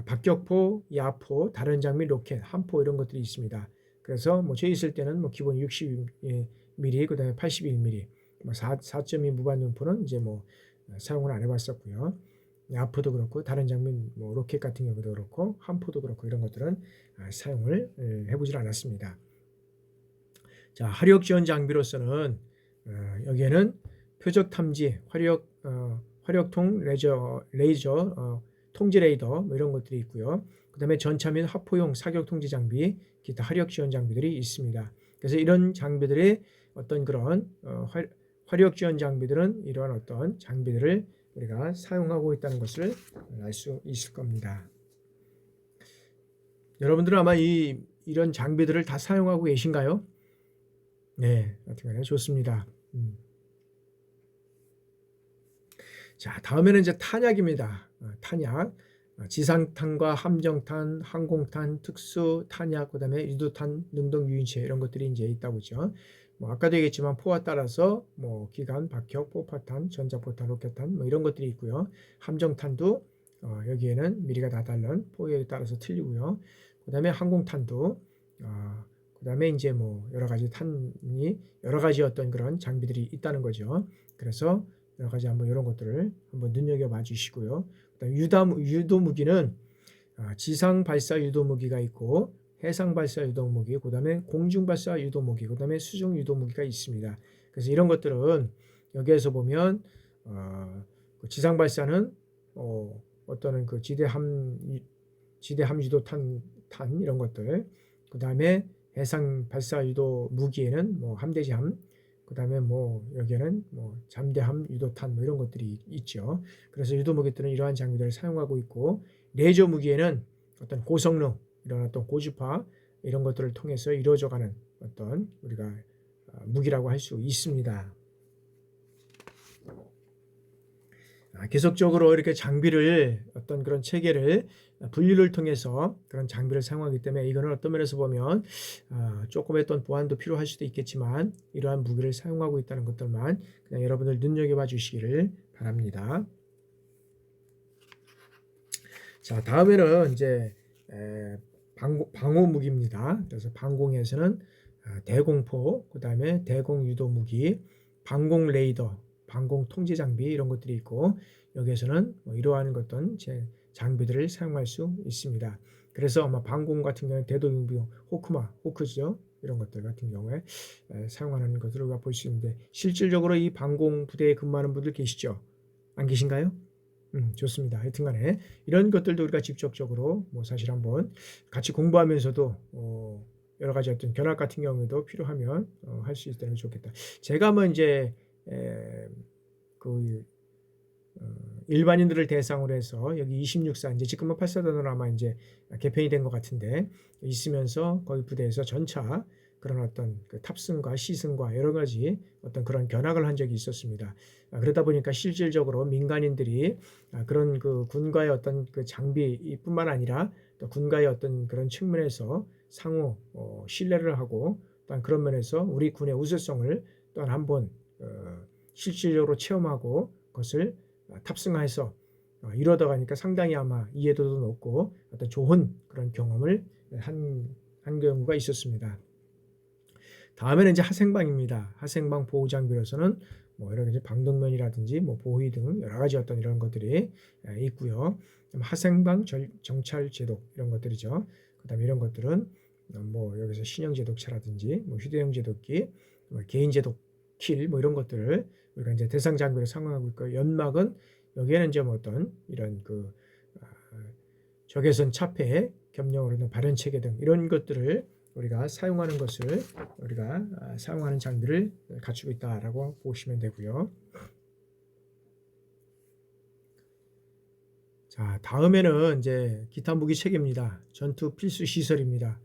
박격포, 야포, 다른 장비, 로켓, 함포 이런 것들이 있습니다. 그래서 뭐 저희 있을 때는 뭐 기본 60mm, 그 다음에 81mm, 4.2 무반동포는 이제 뭐 사용을 안 해봤었고요. 야포도 그렇고 다른 장비, 뭐 로켓 같은 경우도 그렇고 함포도 그렇고 이런 것들은 사용을 해보질 않았습니다. 자, 화력 지원 장비로서는 여기에는 표적 탐지, 화력통 레이저 통제 레이더 뭐 이런 것들이 있고요. 그 다음에 전차 및 화포용 사격 통제 장비, 기타 화력 지원 장비들이 있습니다. 그래서 이런 장비들의 어떤 그런 화력 지원 장비들은 이러한 어떤 장비들을 우리가 사용하고 있다는 것을 알 수 있을 겁니다. 여러분들은 아마 이런 장비들을 다 사용하고 계신가요? 네, 하여튼간에 좋습니다. 자, 다음에는 이제 탄약입니다. 탄약, 지상탄과 함정탄, 항공탄, 특수 탄약, 그다음에 유도탄, 능동 유인체 이런 것들이 이제 있다고 그죠. 뭐 아까도 얘기했지만 포와 따라서 뭐 기관, 박격, 포파탄, 전자포탄, 로켓탄 뭐 이런 것들이 있고요. 함정탄도 여기에는 미리가 다 다른 포에 따라서 틀리고요. 그다음에 항공탄도 그다음에 이제 뭐 여러 가지 탄이 여러 가지 어떤 그런 장비들이 있다는 거죠. 그래서 여러 가지 한번 이런 것들을 한번 눈여겨봐 주시고요. 그다음에 유도 무기는 지상 발사 유도 무기가 있고 해상 발사 유도 무기, 그다음에 공중 발사 유도 무기, 그다음에 수중 유도 무기가 있습니다. 그래서 이런 것들은 여기에서 보면 그 지상 발사는 어떤 그 지대함 유도탄 이런 것들, 그다음에 해상 발사 유도 무기에는 뭐 함대지함, 그다음에 뭐 여기에는 뭐 잠대함 유도탄 뭐 이런 것들이 있죠. 그래서 유도 무기들은 이러한 장비들을 사용하고 있고, 레이저 무기에는 어떤 고성능, 이런 어떤 고주파 이런 것들을 통해서 이루어져가는 어떤 우리가 무기라고 할 수 있습니다. 계속적으로 이렇게 장비를 어떤 그런 체계를 분류를 통해서 그런 장비를 사용하기 때문에 이거는 어떤 면에서 보면 조금의 어떤 보완도 필요할 수도 있겠지만 이러한 무기를 사용하고 있다는 것들만 그냥 여러분들 눈여겨봐 주시기를 바랍니다. 자, 다음에는 이제 방호 무기입니다. 그래서 방공에서는 대공포, 그 다음에 대공 유도 무기, 방공 레이더, 방공 통제 장비 이런 것들이 있고, 여기에서는 뭐 이러한 어떤 장비들을 사용할 수 있습니다. 그래서 아마 방공 같은 경우는 대도용비용 호크죠. 이런 것들 같은 경우에 사용하는 것을 우리가 볼 수 있는데, 실질적으로 이 방공 부대에 근무하는 분들 계시죠? 안 계신가요? 좋습니다. 하여튼간에 이런 것들도 우리가 직접적으로 뭐 사실 한번 같이 공부하면서도 여러 가지 어떤 견학 같은 경우에도 필요하면 할 수 있다면 좋겠다. 제가 뭐 이제 일반인들을 대상으로 해서 여기 26사 이제 지금은 8사단으로 아마 이제 개편이 된 것 같은데 있으면서 거기 부대에서 전차 그런 어떤 그 탑승과 시승과 여러 가지 어떤 그런 견학을 한 적이 있었습니다. 그러다 보니까 실질적으로 민간인들이 그런 그 군과의 어떤 그 장비뿐만 아니라 또 군과의 어떤 그런 측면에서 상호 신뢰를 하고 또한 그런 면에서 우리 군의 우수성을 또한 한번 실질적으로 체험하고 그것을 탑승해서 이러다 가니까 상당히 아마 이해도도 높고 어떤 좋은 그런 경험을 한 경우가 있었습니다. 다음에는 이제 하생방입니다. 하생방 보호 장비로서는 뭐 여러 가지 방독면이라든지 뭐 보호이 등 여러 가지 어떤 이런 것들이 있고요. 하생방 정찰 제독 이런 것들이죠. 그다음에 이런 것들은 뭐 여기서 신형 제독차라든지 뭐 휴대용 제독기, 뭐 개인 제독킬 뭐 이런 것들을 우리가 이제 대상 장비로 사용하고 있고, 연막은 여기에는 이제 뭐 어떤 이런 그 적외선 차폐 겸용으로는 발연 체계 등 이런 것들을 우리가 사용하는 것을 우리가 사용하는 장비를 갖추고 있다라고 보시면 되고요. 자, 다음에는 이제 기타 무기 체계입니다. 전투 필수 시설입니다.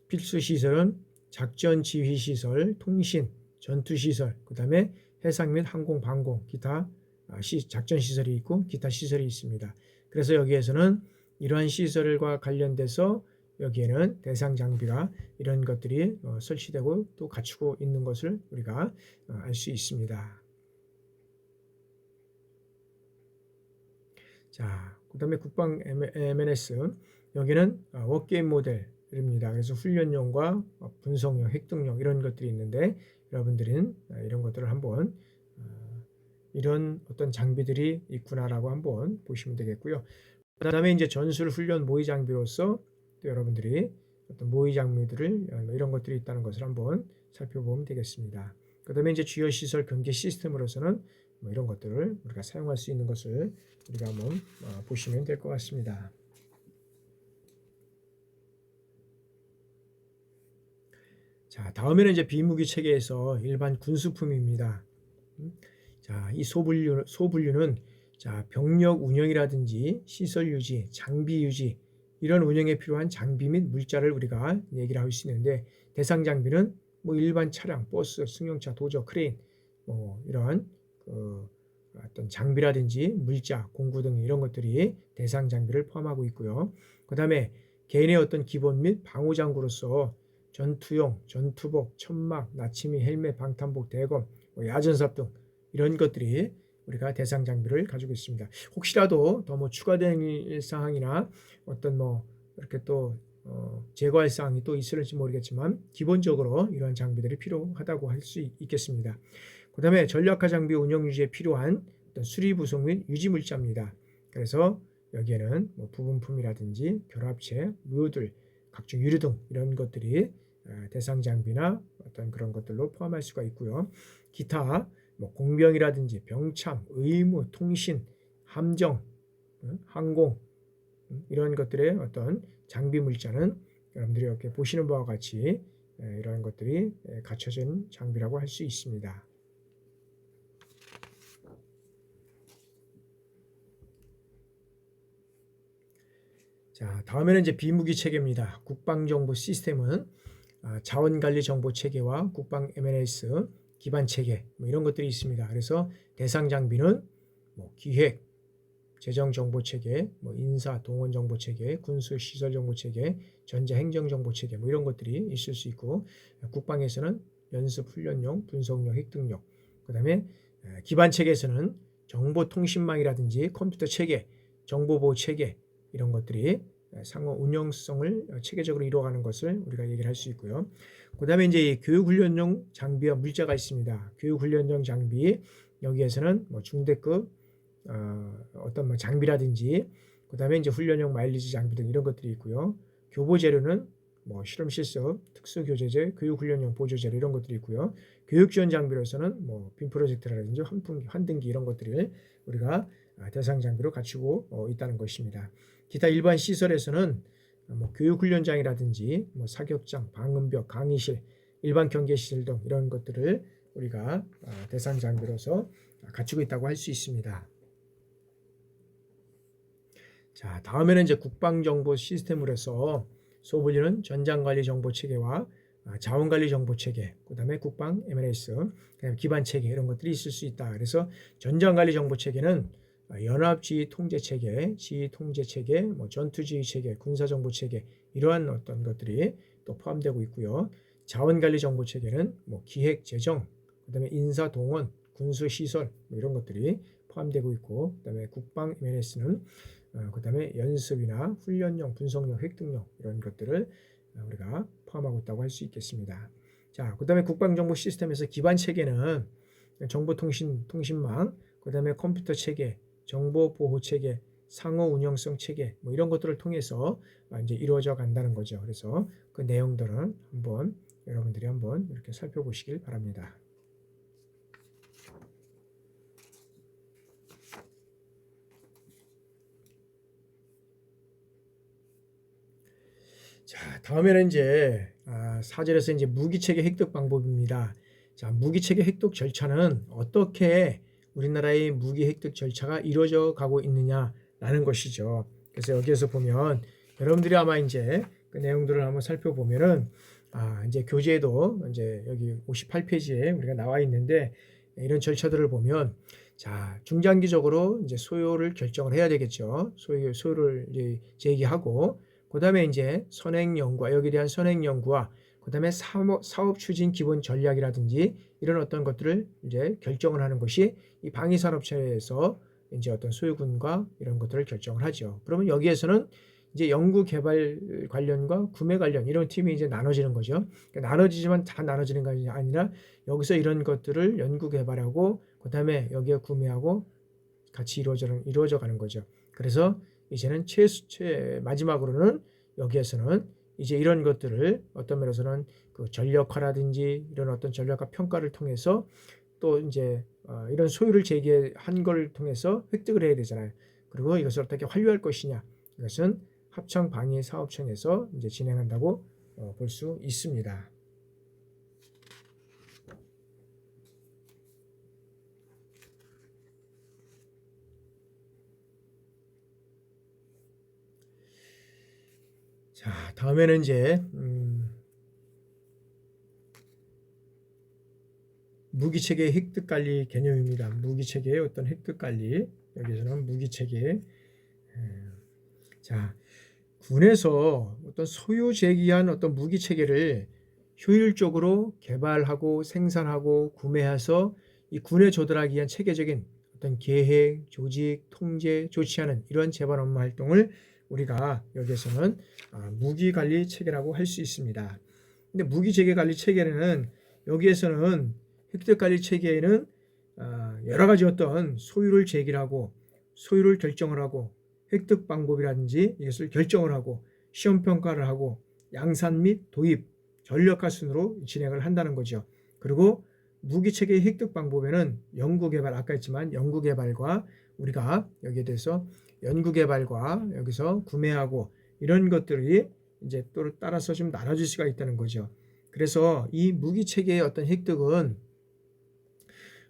필수 시설은 작전 지휘 시설, 통신, 전투 시설, 그다음에 해상 및 항공, 방공, 기타 작전 시설이 있고 기타 시설이 있습니다. 그래서 여기에서는 이러한 시설과 관련돼서 여기에는 대상 장비가 이런 것들이 설치되고 또 갖추고 있는 것을 우리가 알 수 있습니다. 자, 그다음에 국방 MNS 여기는 워게임 모델입니다. 그래서 훈련용과 분석용, 획득용 이런 것들이 있는데 여러분들은 이런 것들을 한번 이런 어떤 장비들이 있구나라고 한번 보시면 되겠고요. 그다음에 이제 전술 훈련 모의 장비로서 또 여러분들이 어떤 모의 장비들을 이런 것들이 있다는 것을 한번 살펴보면 되겠습니다. 그다음에 이제 주요 시설 경계 시스템으로서는 이런 것들을 우리가 사용할 수 있는 것을 우리가 한번 보시면 될 것 같습니다. 자, 다음에는 이제 비무기 체계에서 일반 군수품입니다. 자, 이 소분류는 자, 병력 운영이라든지 시설 유지, 장비 유지 이런 운영에 필요한 장비 및 물자를 우리가 얘기를 할 수 있는데 대상 장비는 뭐 일반 차량, 버스, 승용차, 도저, 크레인 뭐 이런 어떤 장비라든지 물자, 공구 등 이런 것들이 대상 장비를 포함하고 있고요. 그 다음에 개인의 어떤 기본 및 방호 장구로서 전투용, 전투복, 천막, 나치미, 헬멧, 방탄복, 대검, 야전삽 등 이런 것들이 우리가 대상 장비를 가지고 있습니다. 혹시라도 더 뭐 추가된 사항이나 어떤 뭐 이렇게 또 제거할 사항이 또 있을지 모르겠지만 기본적으로 이러한 장비들이 필요하다고 할 수 있겠습니다. 그 다음에 전략화 장비 운영 유지에 필요한 어떤 수리 부속 및 유지 물자입니다. 그래서 여기에는 뭐 부분품이라든지 결합체, 무효들, 각종 유리 등 이런 것들이 대상 장비나 어떤 그런 것들로 포함할 수가 있고요. 기타 뭐 공병이라든지 병참, 의무, 통신, 함정, 항공 이런 것들의 어떤 장비 물자는 여러분들이 이렇게 보시는 바와 같이 이런 것들이 갖춰진 장비라고 할 수 있습니다. 자, 다음에는 이제 비무기 체계입니다. 국방정보 시스템은 자원관리 정보 체계와 국방 MNS 기반 체계 뭐 이런 것들이 있습니다. 그래서 대상 장비는 뭐 기획, 재정 정보 체계, 뭐 인사 동원 정보 체계, 군수 시설 정보 체계, 전자 행정 정보 체계 뭐 이런 것들이 있을 수 있고 국방에서는 연습 훈련용, 분석용, 획득용, 그다음에 기반 체계에서는 정보통신망이라든지 컴퓨터 체계, 정보보호 체계 이런 것들이 상호 운영성을 체계적으로 이루어가는 것을 우리가 얘기를 할 수 있고요. 그 다음에 이제 교육훈련용 장비와 물자가 있습니다. 교육훈련용 장비 여기에서는 뭐 중대급 어떤 뭐 장비라든지 그 다음에 이제 훈련용 마일리지 장비 등 이런 것들이 있고요. 교보 재료는 뭐 실험 실습, 특수 교재제, 교육훈련용 보조 재료 이런 것들이 있고요. 교육 지원 장비로서는 뭐 빔 프로젝터라든지 환등기 이런 것들을 우리가 대상 장비로 갖추고 있다는 것입니다. 기타 일반 시설에서는 뭐 교육훈련장이라든지 뭐 사격장, 방음벽, 강의실, 일반 경계시설 등 이런 것들을 우리가 대상 장비로서 갖추고 있다고 할 수 있습니다. 자, 다음에는 이제 국방정보 시스템으로서 소분류는 전장관리 정보 체계와 자원관리 정보 체계, 그 다음에 국방 MNS, 그다음에 기반 체계 이런 것들이 있을 수 있다. 그래서 전장관리 정보 체계는 연합지휘 통제 체계, 지휘 통제 체계, 뭐 전투지휘 체계, 군사정보 체계 이러한 어떤 것들이 또 포함되고 있고요. 자원관리 정보 체계는 뭐 기획, 재정, 그다음에 인사 동원, 군수 시설 뭐 이런 것들이 포함되고 있고, 그다음에 국방 MNS는 그다음에 연습이나 훈련용, 분석용, 획득용 이런 것들을 우리가 포함하고 있다고 할 수 있겠습니다. 자, 그다음에 국방정보 시스템에서 기반 체계는 정보통신망, 그다음에 컴퓨터 체계, 정보보호 체계, 상호 운영성 체계 뭐 이런 것들을 통해서 이제 이루어져 간다는 거죠. 그래서 그 내용들은 한번 여러분들이 한번 이렇게 살펴보시길 바랍니다. 자, 다음에는 이제 4절에서 이제 무기체계 획득 방법입니다. 자, 무기체계 획득 절차는 어떻게 우리나라의 무기 획득 절차가 이루어져 가고 있느냐 라는 것이죠. 그래서 여기에서 보면 여러분들이 아마 이제 그 내용들을 한번 살펴보면은 이제 교재에도 이제 여기 58페이지에 우리가 나와 있는데 이런 절차들을 보면 자, 중장기적으로 이제 소요를 결정을 해야 되겠죠. 소요를 이제 제기하고 그다음에 이제 선행 연구와 여기에 대한 선행 연구와 그다음에 사업 추진 기본 전략이라든지 이런 어떤 것들을 이제 결정을 하는 것이 이 방위산업체에서 이제 어떤 소유군과 이런 것들을 결정을 하죠. 그러면 여기에서는 이제 연구 개발 관련과 구매 관련 이런 팀이 이제 나눠지는 거죠. 그러니까 나눠지지만 다 나눠지는 것이 아니라 여기서 이런 것들을 연구 개발하고 그다음에 여기에 구매하고 같이 이루어져 가는 거죠. 그래서 이제는 마지막으로는 여기에서는 이제 이런 것들을 어떤 면에서는 그 전력화라든지 이런 어떤 전력화 평가를 통해서 또 이제 이런 소유를 제기한 걸 통해서 획득을 해야 되잖아요. 그리고 이것을 어떻게 환류할 것이냐, 이것은 합창방위사업청에서 이제 진행한다고 볼 수 있습니다. 자, 다음에는 이제 무기체계 획득관리 개념입니다. 무기체계의 어떤 획득관리, 여기서는 무기체계. 자, 군에서 어떤 소유 제기한 어떤 무기체계를 효율적으로 개발하고 생산하고 구매해서 이 군에 조달하기 위한 체계적인 어떤 계획, 조직, 통제, 조치하는 이런 재반 업무 활동을 우리가 여기에서는 무기관리 체계라고 할 수 있습니다. 근데 무기체계 관리 체계는 여기에서는 획득관리 체계에는 여러 가지 어떤 소유를 제기하고 소유를 결정을 하고 획득 방법이라든지 이것을 결정을 하고 시험 평가를 하고 양산 및 도입, 전력화 순으로 진행을 한다는 거죠. 그리고 무기체계 획득 방법에는 연구개발, 아까 했지만 연구개발과 우리가 여기에 대해서 연구개발과 여기서 구매하고 이런 것들이 이제 또 따라서 좀 나눠질 수가 있다는 거죠. 그래서 이 무기체계의 어떤 획득은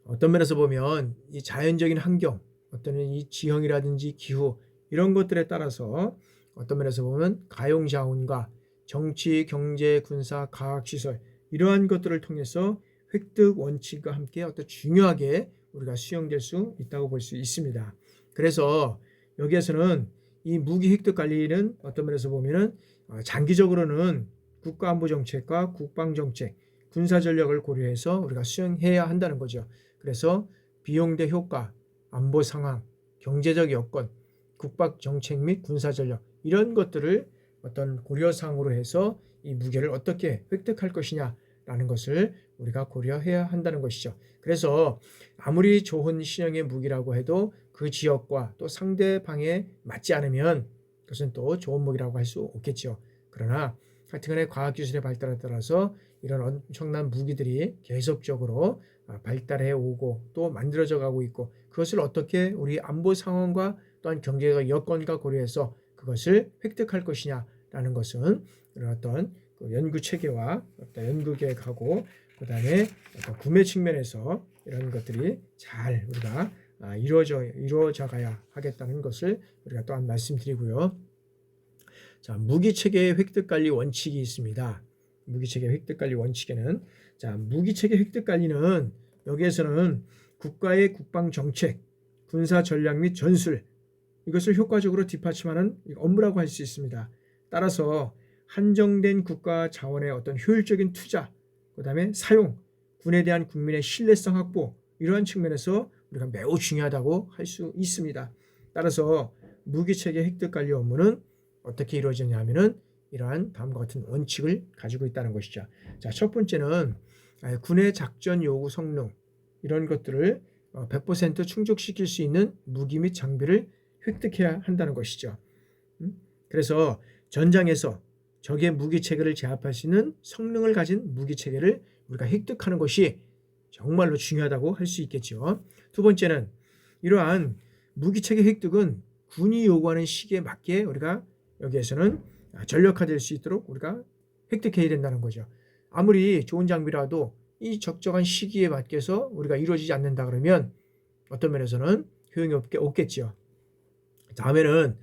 어떤 면에서 보면 이 자연적인 환경, 어떤 이 지형이라든지 기후 이런 것들에 따라서 어떤 면에서 보면 가용자원과 정치, 경제, 군사, 과학시설 이러한 것들을 통해서 획득 원칙과 함께 어떤 중요하게 우리가 수용될 수 있다고 볼 수 있습니다. 그래서 여기에서는 이 무기 획득 관리는 어떤 면에서 보면은 장기적으로는 국가안보정책과 국방정책, 군사전력을 고려해서 우리가 수행해야 한다는 거죠. 그래서 비용 대 효과, 안보 상황, 경제적 여건, 국방정책 및 군사전력 이런 것들을 어떤 고려사항으로 해서 이 무기를 어떻게 획득할 것이냐라는 것을 우리가 고려해야 한다는 것이죠. 그래서 아무리 좋은 신형의 무기라고 해도 그 지역과 또 상대방에 맞지 않으면 그것은 또 좋은 무기라고 할 수 없겠죠. 그러나 하여튼간에 과학기술의 발달에 따라서 이런 엄청난 무기들이 계속적으로 발달해 오고 또 만들어져 가고 있고 그것을 어떻게 우리 안보 상황과 또한 경제적 여건과 고려해서 그것을 획득할 것이냐라는 것은 이런 어떤 그 연구 체계와 어떤 연구 계획하고 그다음에 어떤 구매 측면에서 이런 것들이 잘 우리가 이루어져 가야 하겠다는 것을 우리가 또한 말씀드리고요. 자, 무기체계의 획득관리 원칙이 있습니다. 무기체계 획득관리 원칙에는 자, 무기체계 획득관리는 여기에서는 국가의 국방정책, 군사전략 및 전술 이것을 효과적으로 뒷받침하는 업무라고 할 수 있습니다. 따라서 한정된 국가 자원의 어떤 효율적인 투자, 그 다음에 사용, 군에 대한 국민의 신뢰성 확보 이러한 측면에서 우리가 매우 중요하다고 할 수 있습니다. 따라서 무기체계 획득관리 업무는 어떻게 이루어지냐 하면은 이러한 다음과 같은 원칙을 가지고 있다는 것이죠. 자, 첫 번째는 군의 작전 요구 성능 이런 것들을 100% 충족시킬 수 있는 무기 및 장비를 획득해야 한다는 것이죠. 그래서 전장에서 적의 무기체계를 제압할 수 있는 성능을 가진 무기체계를 우리가 획득하는 것이 정말로 중요하다고 할 수 있겠죠. 두 번째는 이러한 무기체계 획득은 군이 요구하는 시기에 맞게 우리가 여기에서는 전력화될 수 있도록 우리가 획득해야 된다는 거죠. 아무리 좋은 장비라도 이 적정한 시기에 맞게서 우리가 이루어지지 않는다 그러면 어떤 면에서는 효용이 없겠죠. 다음에는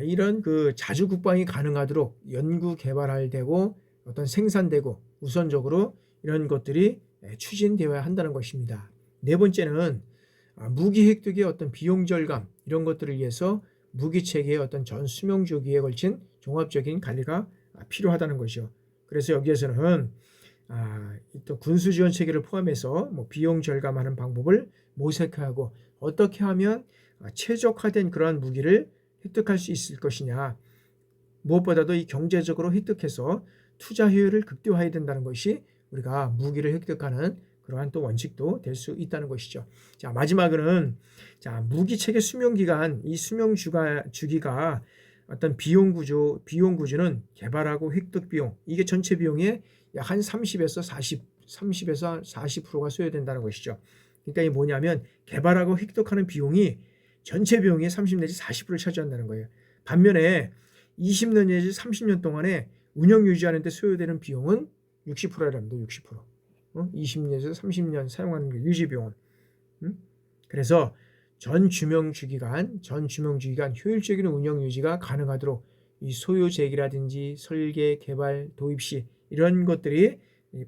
이런 그 자주 국방이 가능하도록 연구 개발할 되고 어떤 생산되고 우선적으로 이런 것들이 추진되어야 한다는 것입니다. 네 번째는 무기 획득의 어떤 비용 절감 이런 것들을 위해서 무기 체계의 어떤 전 수명 주기에 걸친 종합적인 관리가 필요하다는 것이죠. 그래서 여기에서는 또 군수 지원 체계를 포함해서 뭐 비용 절감하는 방법을 모색하고 어떻게 하면 최적화된 그러한 무기를 획득할 수 있을 것이냐. 무엇보다도 이 경제적으로 획득해서 투자 효율을 극대화해야 된다는 것이 우리가 무기를 획득하는 그러한 또 원칙도 될 수 있다는 것이죠. 자, 마지막으로는 무기 체계 수명 기간, 이 수명 주기가 어떤 비용 구조는 개발하고 획득 비용, 이게 전체 비용의 약 한 30에서 40%가 소요된다는 것이죠. 그러니까 이 뭐냐면 개발하고 획득하는 비용이 전체 비용의 30 내지 40%를 차지한다는 거예요. 반면에 20년 내지 30년 동안에 운영 유지하는 데 소요되는 비용은 60%랍니다. 60%. 20년에서 30년 사용하는 유지 비용은. 그래서 전 주명 주기간 효율적인 운영 유지가 가능하도록 이 소요 제기라든지 설계, 개발, 도입 시 이런 것들이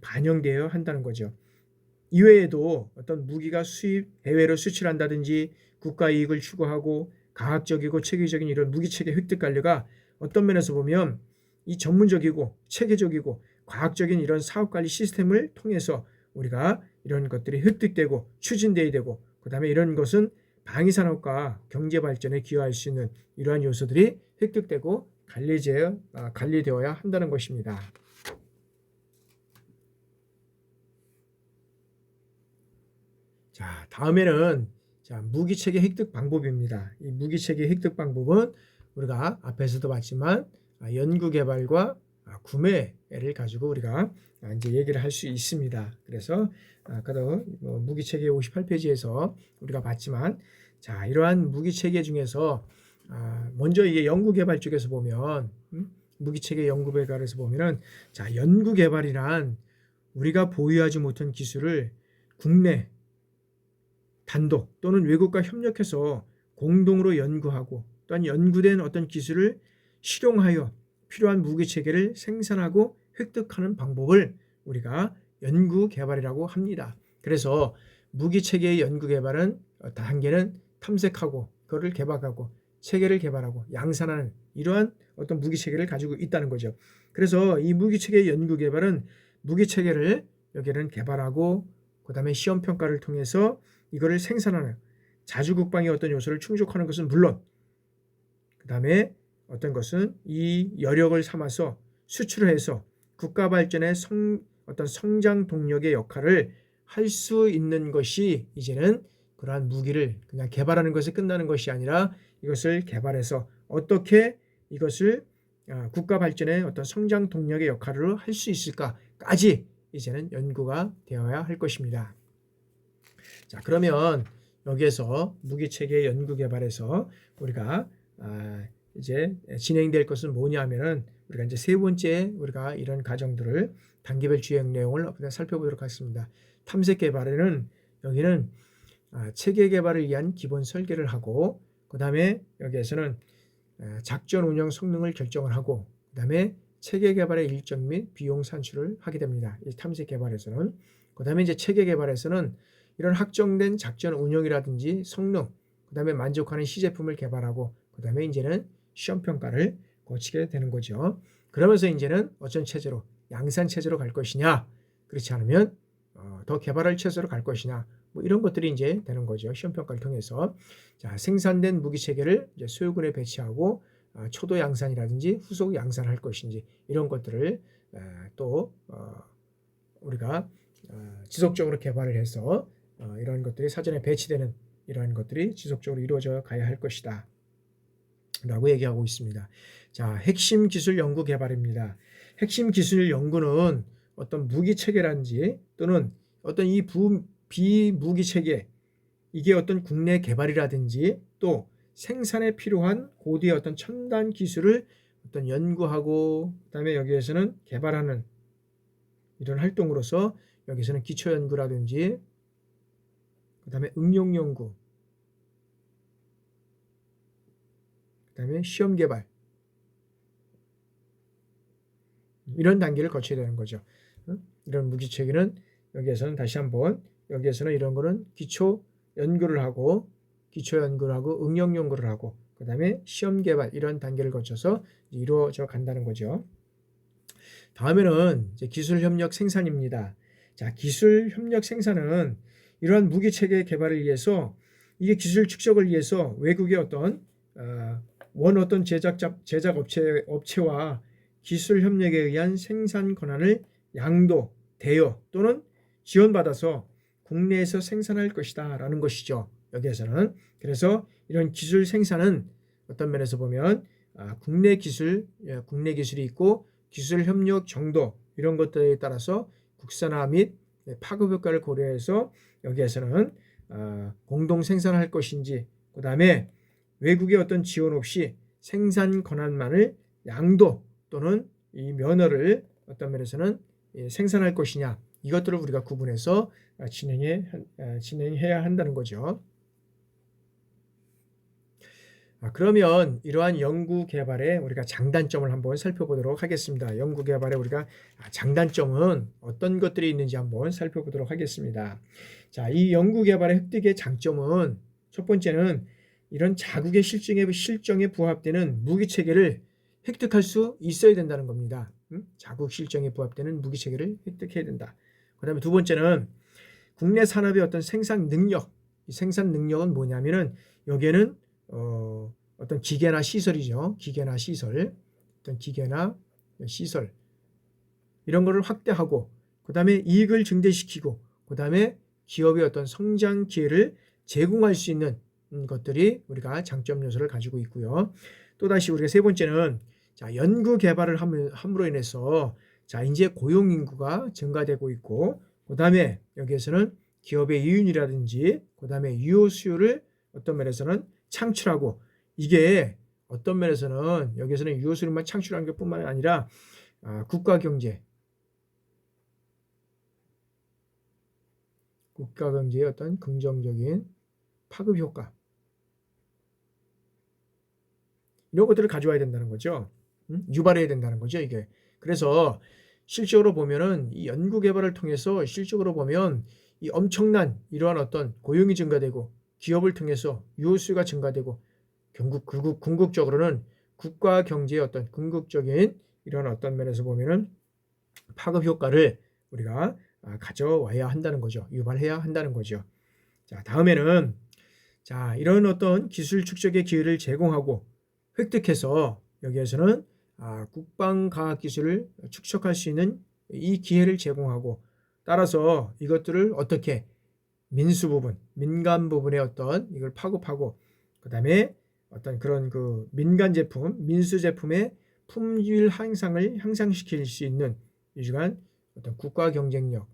반영되어야 한다는 거죠. 이외에도 어떤 무기가 해외로 수출한다든지 국가 이익을 추구하고 가학적이고 체계적인 이런 무기 체계 획득 관리가 어떤 면에서 보면 이 전문적이고 체계적이고 과학적인 이런 사업 관리 시스템을 통해서 우리가 이런 것들이 획득되고 추진돼야 되고 그다음에 이런 것은 방위 산업과 경제 발전에 기여할 수 있는 이러한 요소들이 획득되고 관리되어야 한다는 것입니다. 자, 다음에는 무기 체계 획득 방법입니다. 이 무기 체계 획득 방법은 우리가 앞에서도 봤지만 연구 개발과 구매를 가지고 우리가 이제 얘기를 할 수 있습니다. 그래서 아까도 무기 체계 58페이지에서 우리가 봤지만 이러한 무기 체계 중에서 먼저 이게 연구 개발 쪽에서 보면 무기 체계 연구 개발에서 보면은 연구 개발이란 우리가 보유하지 못한 기술을 국내 단독 또는 외국과 협력해서 공동으로 연구하고 또한 연구된 어떤 기술을 실용하여 필요한 무기 체계를 생산하고 획득하는 방법을 우리가 연구 개발이라고 합니다. 그래서 무기 체계의 연구 개발은 단계는 탐색하고 그거를 개발하고 체계를 개발하고 양산하는 이러한 어떤 무기 체계를 가지고 있다는 거죠. 그래서 이 무기 체계의 연구 개발은 무기 체계를 여기는 개발하고 그다음에 시험 평가를 통해서 이거를 생산하는 자주 국방의 어떤 요소를 충족하는 것은 물론 그다음에 어떤 것은 이 여력을 삼아서 수출을 해서 국가 발전의 어떤 성장 동력의 역할을 할 수 있는 것이 이제는 그러한 무기를 그냥 개발하는 것에 끝나는 것이 아니라 이것을 개발해서 어떻게 이것을 국가 발전의 어떤 성장 동력의 역할을 할 수 있을까까지 이제는 연구가 되어야 할 것입니다. 자, 그러면 여기에서 무기 체계 연구 개발에서 우리가 이제 진행될 것은 뭐냐면은 우리가 이제 세 번째 우리가 이런 과정들을 단계별 주행 내용을 살펴보도록 하겠습니다. 탐색 개발에는 여기는 체계 개발을 위한 기본 설계를 하고 그다음에 여기에서는 작전 운영 성능을 결정을 하고 그다음에 체계 개발의 일정 및 비용 산출을 하게 됩니다. 이 탐색 개발에서는 그다음에 이제 체계 개발에서는 이런 확정된 작전 운영이라든지 성능 그다음에 만족하는 시제품을 개발하고 그다음에 이제는 시험 평가를 거치게 되는 거죠. 그러면서 이제는 어떤 체제로 양산 체제로 갈 것이냐 그렇지 않으면 더 개발할 체제로 갈 것이냐 뭐 이런 것들이 이제 되는 거죠. 시험 평가를 통해서 생산된 무기 체계를 이제 소요군에 배치하고 초도 양산이라든지 후속 양산할 것인지 이런 것들을 또 우리가 지속적으로 개발을 해서 이런 것들이 사전에 배치되는 이러한 것들이 지속적으로 이루어져 가야 할 것이다 라고 얘기하고 있습니다. 핵심 기술 연구 개발입니다. 핵심 기술 연구는 어떤 무기 체계라든지 또는 어떤 이 비무기 체계 이게 어떤 국내 개발이라든지 또 생산에 필요한 고도의 어떤 첨단 기술을 어떤 연구하고 그다음에 여기에서는 개발하는 이런 활동으로서 여기서는 기초 연구라든지 그다음에 응용 연구 그다음에 시험 개발 이런 단계를 거쳐야 되는 거죠. 이런 무기 체계는 여기에서는 다시 한번 여기에서는 이런 거는 기초 연구를 하고 응용 연구를 하고 그다음에 시험 개발 이런 단계를 거쳐서 이루어져 간다는 거죠. 다음에는 이제 기술 협력 생산입니다. 자, 기술 협력 생산은 이러한 무기 체계 개발을 위해서 이게 기술 축적을 위해서 외국의 어떤 어떤 제작 업체와 기술 협력에 의한 생산 권한을 양도, 대여 또는 지원받아서 국내에서 생산할 것이다 라는 것이죠. 여기에서는. 그래서 이런 기술 생산은 어떤 면에서 보면 국내 기술이 있고 기술 협력 정도 이런 것들에 따라서 국산화 및 파급 효과를 고려해서 여기에서는 공동 생산할 것인지 그 다음에 외국의 어떤 지원 없이 생산 권한만을 양도 또는 이 면허를 어떤 면에서는 생산할 것이냐 이것들을 우리가 구분해서 진행해야 한다는 거죠. 그러면 이러한 연구 개발의 우리가 장단점을 한번 살펴보도록 하겠습니다. 연구 개발의 우리가 장단점은 어떤 것들이 있는지 한번 살펴보도록 하겠습니다. 자, 이 연구 개발의 획득의 장점은 첫 번째는 이런 자국의 실정에 부합되는 무기 체계를 획득할 수 있어야 된다는 겁니다. 자국 실정에 부합되는 무기 체계를 획득해야 된다. 그다음에 두 번째는 국내 산업의 어떤 생산 능력, 이 생산 능력은 뭐냐면은 여기에는 어떤 기계나 시설이죠. 기계나 시설, 어떤 기계나 시설 이런 거를 확대하고 그 다음에 이익을 증대시키고 그 다음에 기업의 어떤 성장 기회를 제공할 수 있는 것들이 우리가 장점 요소를 가지고 있고요. 또다시 우리가 세 번째는 자, 연구 개발을 함으로 인해서 자, 이제 고용 인구가 증가되고 있고 그 다음에 여기에서는 기업의 이윤이라든지 그 다음에 유효 수요를 어떤 면에서는 창출하고 이게 어떤 면에서는 여기서는 유효 수요만 창출하는 것뿐만 아니라 국가 경제의 어떤 긍정적인 파급 효과 이런 것들을 가져와야 된다는 거죠. 유발해야 된다는 거죠, 이게. 그래서 실적으로 보면은 이 연구 개발을 통해서 실적으로 보면 이 엄청난 이러한 어떤 고용이 증가되고 기업을 통해서 유효 수요가 증가되고 궁극적으로는 국가 경제의 어떤 궁극적인 이런 어떤 면에서 보면은 파급 효과를 우리가 가져와야 한다는 거죠. 유발해야 한다는 거죠. 자, 다음에는 자, 이런 어떤 기술 축적의 기회를 제공하고 획득해서 여기에서는 국방과학기술을 축적할 수 있는 이 기회를 제공하고 따라서 이것들을 어떻게 민수 부분, 민간 부분의 어떤 이걸 파급하고 그 다음에 어떤 그런 그 민간 제품, 민수 제품의 품질 향상시킬 수 있는 이러한 어떤 국가 경쟁력,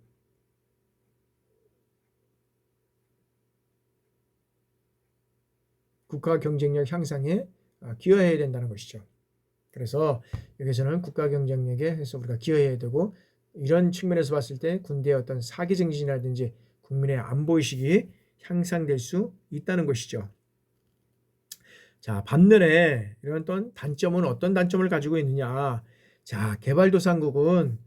향상에 기여해야 된다는 것이죠. 그래서 여기서는 국가 경쟁력에 해서 우리가 기여해야 되고 이런 측면에서 봤을 때 군대의 어떤 사기 정신이라든지 국민의 안보의식이 향상될 수 있다는 것이죠. 자, 반면에 이런 어떤 단점은 어떤 단점을 가지고 있느냐. 자, 개발도상국은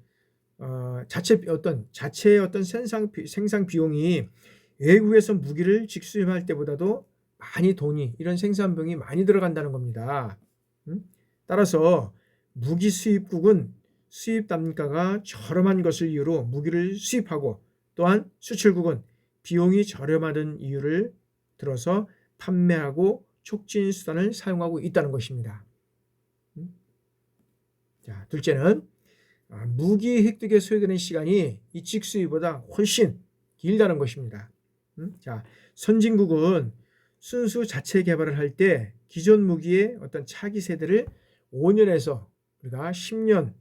자체의 어떤 생산 비용이 외국에서 무기를 직수입할 때보다도 많이 이런 생산 비용이 많이 들어간다는 겁니다. 따라서 무기 수입국은 수입 단가가 저렴한 것을 이유로 무기를 수입하고 또한 수출국은 비용이 저렴하다는 이유를 들어서 판매하고 촉진 수단을 사용하고 있다는 것입니다. 자, 둘째는 무기 획득에 소요되는 시간이 이 직수입보다 훨씬 길다는 것입니다. 자, 선진국은 순수 자체 개발을 할 때 기존 무기의 어떤 차기 세대를 5년에서 우리가 10년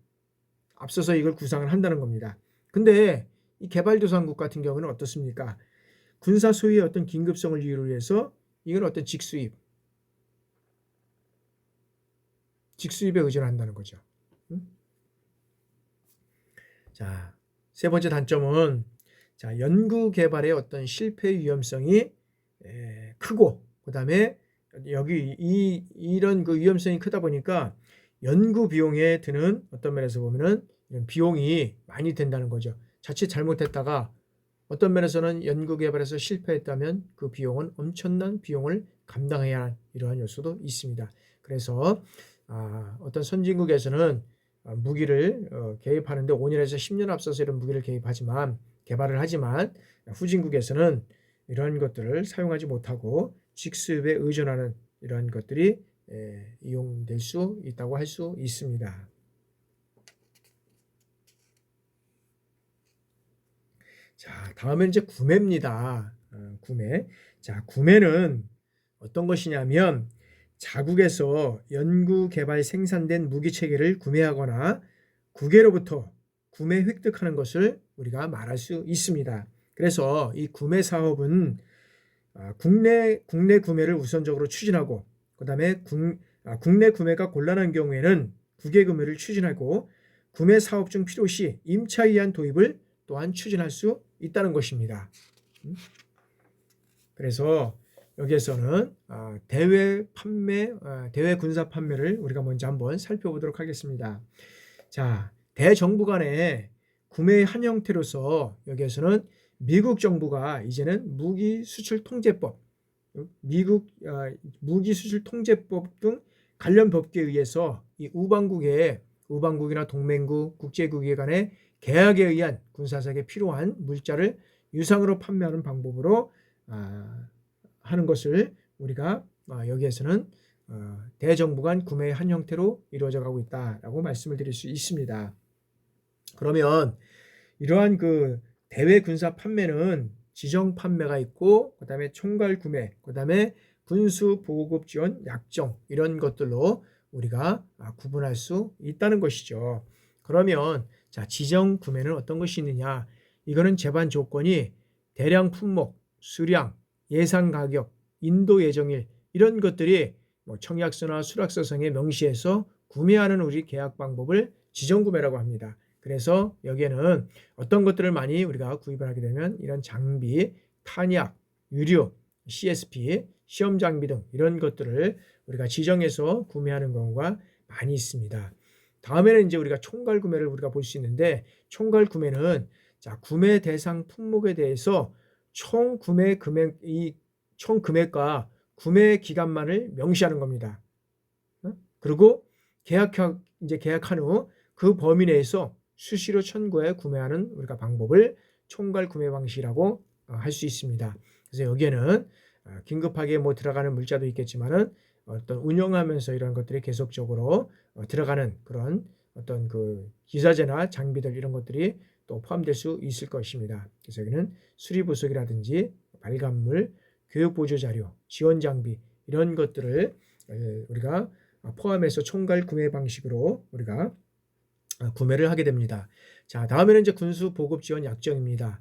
앞서서 이걸 구상을 한다는 겁니다. 근데 이 개발도상국 같은 경우는 어떻습니까? 군사 소유의 어떤 긴급성을 이유로 해서 이건 어떤 직수입에 의존한다는 거죠. 자, 세 번째 단점은 자, 연구 개발의 어떤 실패 위험성이 크고 그다음에 여기 이런 그 위험성이 크다 보니까 연구 비용에 드는 어떤 면에서 보면은 이런 비용이 많이 든다는 거죠. 자칫 잘못했다가 어떤 면에서는 연구 개발에서 실패했다면 그 비용은 엄청난 비용을 감당해야 하는 이러한 요소도 있습니다. 그래서 어떤 선진국에서는 무기를 개입하는데 5년에서 10년 앞서서 이런 무기를 개발을 하지만 후진국에서는 이런 것들을 사용하지 못하고 직수입에 의존하는 이러한 것들이 이용될 수 있다고 할 수 있습니다. 자, 다음은 이제 구매입니다. 구매. 자, 구매는 어떤 것이냐면 자국에서 연구 개발 생산된 무기 체계를 구매하거나 국외로부터 구매 획득하는 것을 우리가 말할 수 있습니다. 그래서 이 구매 사업은 국내 구매를 우선적으로 추진하고 그다음에 국내 구매가 곤란한 경우에는 국외 구매를 추진하고 구매 사업 중 필요시 임차 의한 도입을 또한 추진할 수 있다는 것입니다. 그래서 여기에서는 대외 군사 판매를 우리가 먼저 한번 살펴보도록 하겠습니다. 자, 대정부 간의 구매의 한 형태로서 여기에서는 미국 정부가 이제는 무기 수출 통제법, 미국 무기 수출 통제법 등 관련 법규에 의해서 이 우방국이나 동맹국, 국제국에 간의 계약에 의한 군사사격에 필요한 물자를 유상으로 판매하는 방법으로 하는 것을 우리가 여기에서는 대정부 간 구매의 한 형태로 이루어져 가고 있다라고 말씀을 드릴 수 있습니다. 그러면 이러한 그 대외 군사 판매는 지정 판매가 있고 그다음에 총괄 구매, 그다음에 군수 보급 지원 약정 이런 것들로 우리가 구분할 수 있다는 것이죠. 그러면 자, 지정 구매는 어떤 것이 있느냐? 이거는 제반 조건이 대량 품목, 수량, 예상 가격, 인도 예정일 이런 것들이 청약서나 수락서상에 명시해서 구매하는 우리 계약 방법을 지정 구매라고 합니다. 그래서 여기에는 어떤 것들을 많이 우리가 구입을 하게 되면 이런 장비, 탄약, 유료, CSP, 시험 장비 등 이런 것들을 우리가 지정해서 구매하는 경우가 많이 있습니다. 다음에는 이제 우리가 총괄 구매를 우리가 볼 수 있는데 총괄 구매는 자, 구매 대상 품목에 대해서 총 금액과 구매 기간만을 명시하는 겁니다. 그리고 계약한 후 그 범위 내에서 수시로 청구해 구매하는 우리가 방법을 총괄 구매 방식이라고 할 수 있습니다. 그래서 여기에는 긴급하게 들어가는 물자도 있겠지만은 어떤 운영하면서 이런 것들이 계속적으로 들어가는 그런 어떤 그 기사제나 장비들 이런 것들이 또 포함될 수 있을 것입니다. 그래서 여기는 수리 부속이라든지 발간물, 교육 보조 자료, 지원 장비 이런 것들을 우리가 포함해서 총괄 구매 방식으로 우리가 구매를 하게 됩니다. 자, 다음에는 이제 군수 보급 지원 약정입니다.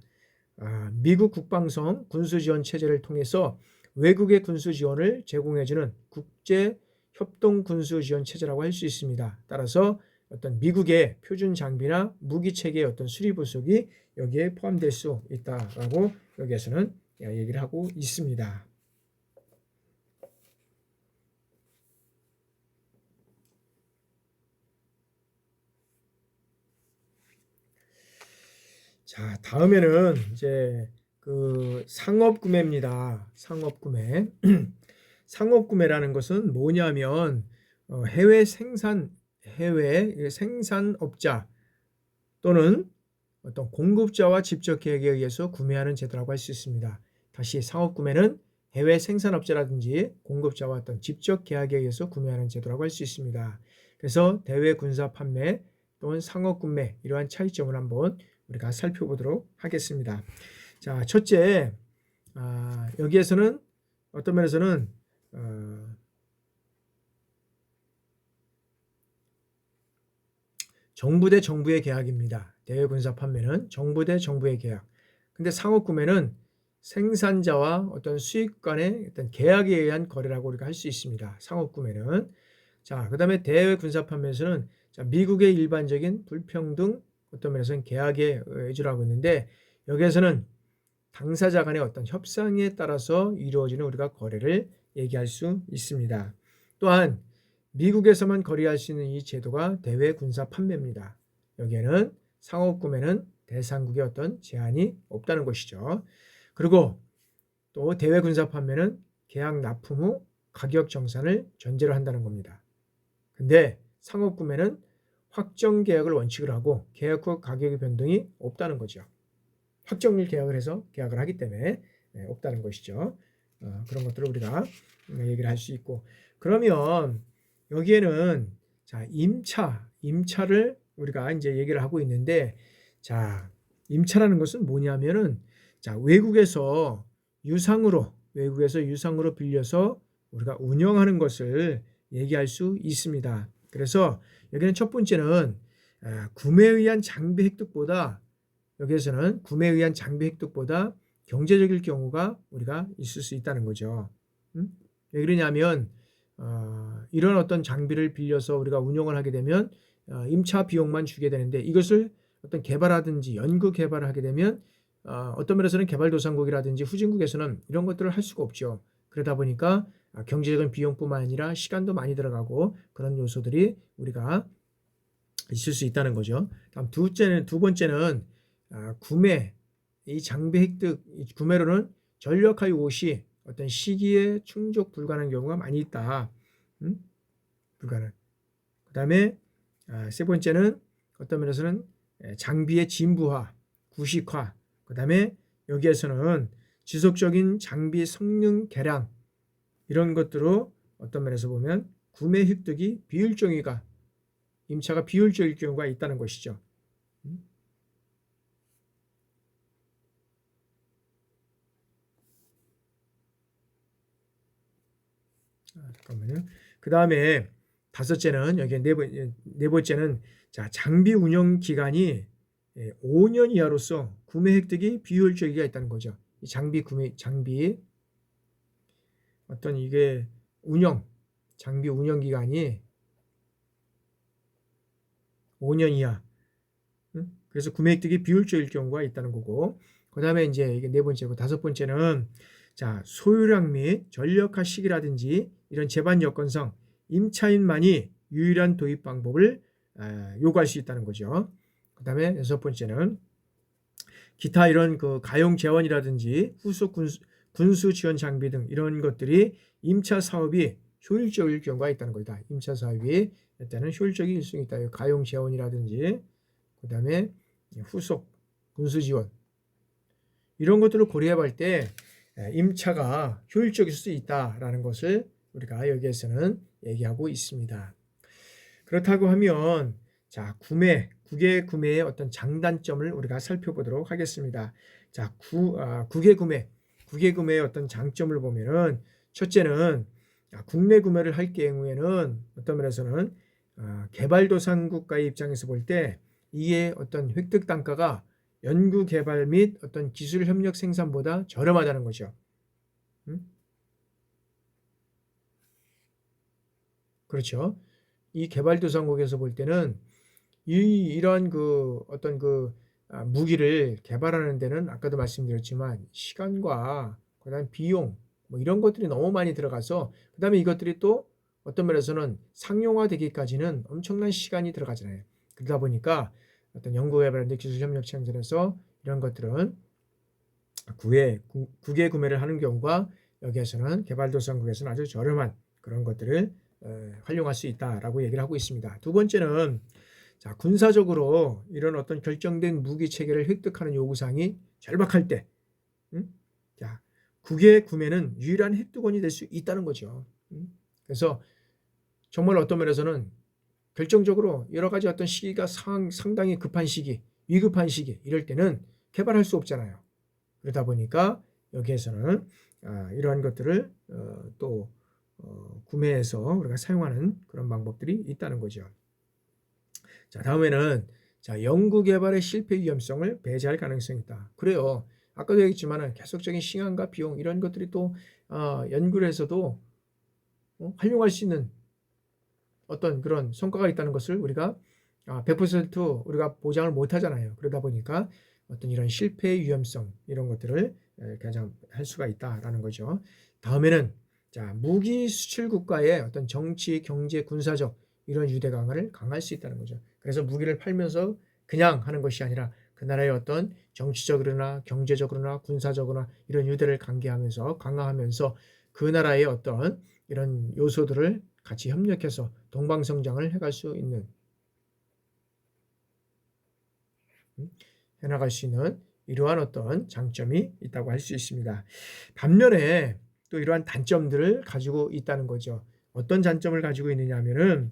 미국 국방성 군수 지원 체제를 통해서 외국의 군수 지원을 제공해주는 국제 협동 군수 지원 체제라고 할 수 있습니다. 따라서 어떤 미국의 표준 장비나 무기 체계의 어떤 수리 부속이 여기에 포함될 수 있다라고 여기에서는 얘기를 하고 있습니다. 자, 다음에는 이제 그 상업 구매입니다. 상업 구매. 상업 구매라는 것은 뭐냐면 해외 생산업자 또는 어떤 공급자와 직접 계약에 의해서 구매하는 제도라고 할 수 있습니다. 다시 상업 구매는 해외 생산업자라든지 공급자와 어떤 직접 계약에 의해서 구매하는 제도라고 할 수 있습니다. 그래서 대외 군사 판매 또는 상업 구매 이러한 차이점을 한번 우리가 살펴보도록 하겠습니다. 자, 첫째, 여기에서는 어떤 면에서는 정부 대 정부의 계약입니다. 대외 군사 판매는 정부 대 정부의 계약. 근데 상업 구매는 생산자와 어떤 수익 간의 어떤 계약에 의한 거래라고 우리가 할 수 있습니다. 상업 구매는. 자, 그다음에 대외 군사 판매에서는 미국의 일반적인 불평등 어떤 면에서는 계약에 의존하고 있는데 여기에서는 당사자 간의 어떤 협상에 따라서 이루어지는 우리가 거래를 얘기할 수 있습니다. 또한 미국에서만 거래할 수 있는 이 제도가 대외 군사 판매입니다. 여기에는 상업 구매는 대상국의 어떤 제한이 없다는 것이죠. 그리고 또 대외 군사 판매는 계약 납품 후 가격 정산을 전제로 한다는 겁니다. 근데 상업 구매는 확정 계약을 원칙으로 하고 계약 후 가격의 변동이 없다는 거죠. 확정일 계약을 해서 계약을 하기 때문에 없다는 것이죠. 그런 것들을 우리가 얘기를 할 수 있고, 그러면 여기에는 자, 임차를 우리가 이제 얘기를 하고 있는데, 자, 임차라는 것은 뭐냐면은 자, 외국에서 유상으로 빌려서 우리가 운영하는 것을 얘기할 수 있습니다. 그래서 여기는 첫 번째는 구매에 의한 장비 획득보다, 여기에서는 구매에 의한 장비 획득보다 경제적일 경우가 우리가 있을 수 있다는 거죠. 왜 그러냐면 이런 어떤 장비를 빌려서 우리가 운영을 하게 되면 임차 비용만 주게 되는데, 이것을 어떤 개발하든지 연구 개발을 하게 되면 어떤 면에서는 개발도상국이라든지 후진국에서는 이런 것들을 할 수가 없죠. 그러다 보니까 경제적인 비용뿐만 아니라 시간도 많이 들어가고 그런 요소들이 우리가 있을 수 있다는 거죠. 다음 두 번째는 구매, 이 장비 획득, 이 구매로는 전력하여 옷이 어떤 시기에 충족 불가능한 경우가 많이 있다. 불가능. 그 다음에 세 번째는 어떤 면에서는 장비의 진부화, 구식화, 그 다음에 여기에서는 지속적인 장비 성능 개량, 이런 것들로 어떤 면에서 보면 구매 획득이 비효율적이가, 임차가 비효율적일 경우가 있다는 것이죠. 잠깐만요. 그 다음에 다섯째는, 여기 네 번째는 자, 장비 운영 기간이 5년 이하로서 구매 획득이 비효율적이가 있다는 거죠. 이 장비 어떤 이게 장비 운영 기간이 5년 이하. 그래서 구매 획득이 비효율적일 경우가 있다는 거고, 그 다음에 이제 이게 네 번째고, 다섯 번째는 자, 소유량 및 전력화 시기라든지 이런 제반 여건상 임차인만이 유일한 도입 방법을 요구할 수 있다는 거죠. 그 다음에 여섯 번째는 기타 이런 그 가용 재원이라든지 후속 군수 지원 장비 등 이런 것들이 임차 사업이 효율적일 경우가 있다는 거다. 임차 사업이 일단은 효율적일 수 있다. 가용 재원이라든지 그 다음에 후속 군수 지원, 이런 것들을 고려해 볼 때 임차가 효율적일 수 있다라는 것을 우리가 여기에서는 얘기하고 있습니다. 그렇다고 하면 자, 국외 구매의 어떤 장단점을 우리가 살펴보도록 하겠습니다. 자, 국외 구매의 어떤 장점을 보면은, 첫째는 국내 구매를 할 경우에는 어떤 면에서는 개발도상국가의 입장에서 볼 때 이게 어떤 획득 단가가 연구 개발 및 어떤 기술 협력 생산보다 저렴하다는 거죠. 그렇죠. 이 개발도상국에서 볼 때는 이러한 그 어떤 무기를 개발하는 데는 아까도 말씀드렸지만 시간과 그다음 비용 뭐 이런 것들이 너무 많이 들어가서, 그다음에 이것들이 또 어떤 면에서는 상용화되기까지는 엄청난 시간이 들어가잖아요. 그러다 보니까 어떤 연구개발인데 기술협력 생산에서 이런 것들은 국외 구매를 하는 경우가 여기에서는 개발도상국에서는 아주 저렴한 그런 것들을 활용할 수 있다라고 얘기를 하고 있습니다. 두 번째는 자, 군사적으로 이런 어떤 결정된 무기 체계를 획득하는 요구사항이 절박할 때, 자, 국외 구매는 유일한 획득원이 될 수 있다는 거죠. 그래서 정말 어떤 면에서는 결정적으로 여러 가지 어떤 시기가 상당히 급한 시기, 위급한 시기, 이럴 때는 개발할 수 없잖아요. 그러다 보니까 여기에서는 이러한 것들을 또 구매해서 우리가 사용하는 그런 방법들이 있다는 거죠. 자, 다음에는 자, 연구 개발의 실패 위험성을 배제할 가능성이 있다. 그래요. 아까도 얘기했지만 계속적인 시간과 비용 이런 것들이 또 연구를 해서도 활용할 수 있는 어떤 그런 성과가 있다는 것을 우리가 100% 우리가 보장을 못 하잖아요. 그러다 보니까 어떤 이런 실패의 위험성 이런 것들을 가장 할 수가 있다라는 거죠. 다음에는 자, 무기 수출 국가의 어떤 정치, 경제, 군사적 이런 유대 강화를 강할 수 있다는 거죠. 그래서 무기를 팔면서 그냥 하는 것이 아니라 그 나라의 어떤 정치적으로나 경제적으로나 군사적으로나 이런 유대를 강화하면서 그 나라의 어떤 이런 요소들을 같이 협력해서 동방성장을 해갈 수 있는 해나갈 수 있는 이러한 어떤 장점이 있다고 할 수 있습니다. 반면에 또 이러한 단점들을 가지고 있다는 거죠. 어떤 단점을 가지고 있느냐 하면은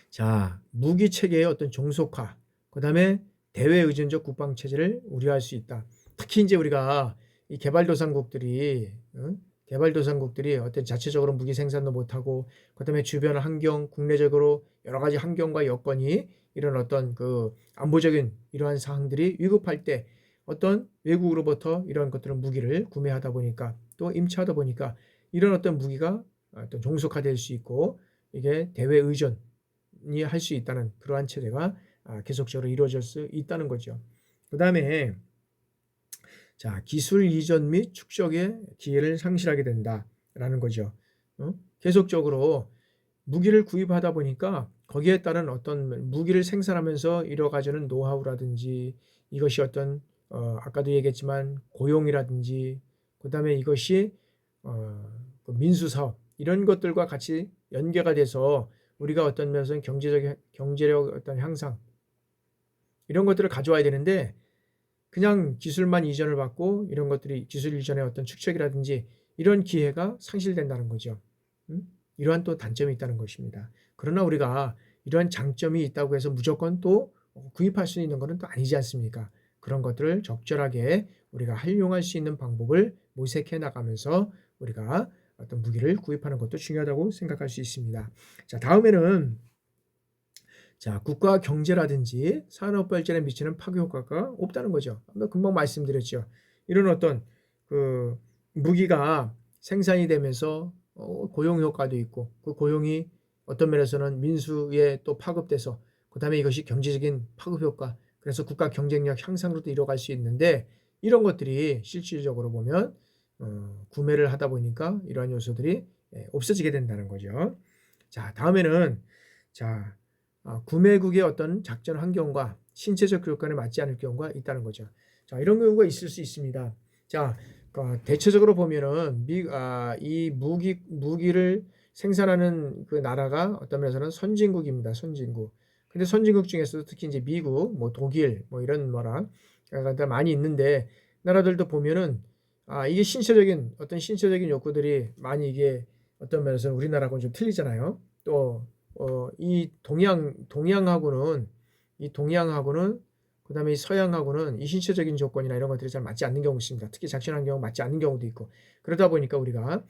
자, 무기 체계의 어떤 종속화, 그다음에 대외 의존적 국방 체제를 우려할 수 있다. 특히 이제 우리가 이 개발도상국들이 어떤 자체적으로 무기 생산도 못하고, 그다음에 주변 환경, 국내적으로 여러 가지 환경과 여건이 이런 어떤 그 안보적인 이러한 사항들이 위급할 때 어떤 외국으로부터 이런 것들을 무기를 구매하다 보니까 또 임차하다 보니까 이런 어떤 무기가 어떤 종속화될 수 있고 이게 대외 의존 이 할 수 있다는 그러한 체제가 계속적으로 이루어질 수 있다는 거죠. 그 다음에 자, 기술 이전 및 축적의 기회를 상실하게 된다라는 거죠. 계속적으로 무기를 구입하다 보니까 거기에 따른 어떤 무기를 생산하면서 이뤄가지는 노하우라든지 이것이 어떤 아까도 얘기했지만 고용이라든지 그다음에 이것이 그 민수사업 이런 것들과 같이 연계가 돼서 우리가 어떤 면에서는 경제력 어떤 향상 이런 것들을 가져와야 되는데 그냥 기술만 이전을 받고 이런 것들이 기술 이전의 어떤 축적이라든지 이런 기회가 상실된다는 거죠. 이러한 또 단점이 있다는 것입니다. 그러나 우리가 이러한 장점이 있다고 해서 무조건 또 구입할 수 있는 것은 또 아니지 않습니까? 그런 것들을 적절하게 우리가 활용할 수 있는 방법을 모색해 나가면서 우리가 어떤 무기를 구입하는 것도 중요하다고 생각할 수 있습니다. 자, 다음에는 자, 국가 경제라든지 산업 발전에 미치는 파괴 효과가 없다는 거죠. 금방 말씀드렸죠. 이런 어떤 그 무기가 생산이 되면서 고용 효과도 있고 그 고용이 어떤 면에서는 민수에 또 파급돼서 그다음에 이것이 경제적인 파급 효과 그래서 국가 경쟁력 향상으로도 이뤄갈 수 있는데 이런 것들이 실질적으로 보면 구매를 하다 보니까 이러한 요소들이 없어지게 된다는 거죠. 자, 다음에는 자, 구매국의 어떤 작전 환경과 신체적 교육관에 맞지 않을 경우가 있다는 거죠. 자, 이런 경우가 있을 수 있습니다. 자, 대체적으로 보면은 이 무기를 생산하는 그 나라가 어떤 면에서는 선진국입니다. 선진국. 근데 선진국 중에서도 특히 이제 미국, 뭐 독일, 뭐 이런 뭐라 많이 있는데 나라들도 보면은 이게 신체적인 욕구들이 많이 이게 어떤 면에서는 우리나라하고는 좀 틀리잖아요. 또 이 동양하고는 그다음에 이 서양하고는 이 신체적인 조건이나 이런 것들이 잘 맞지 않는 경우가 있습니다. 특히 작전 환경은 맞지 않는 경우도 있고 그러다 보니까 우리가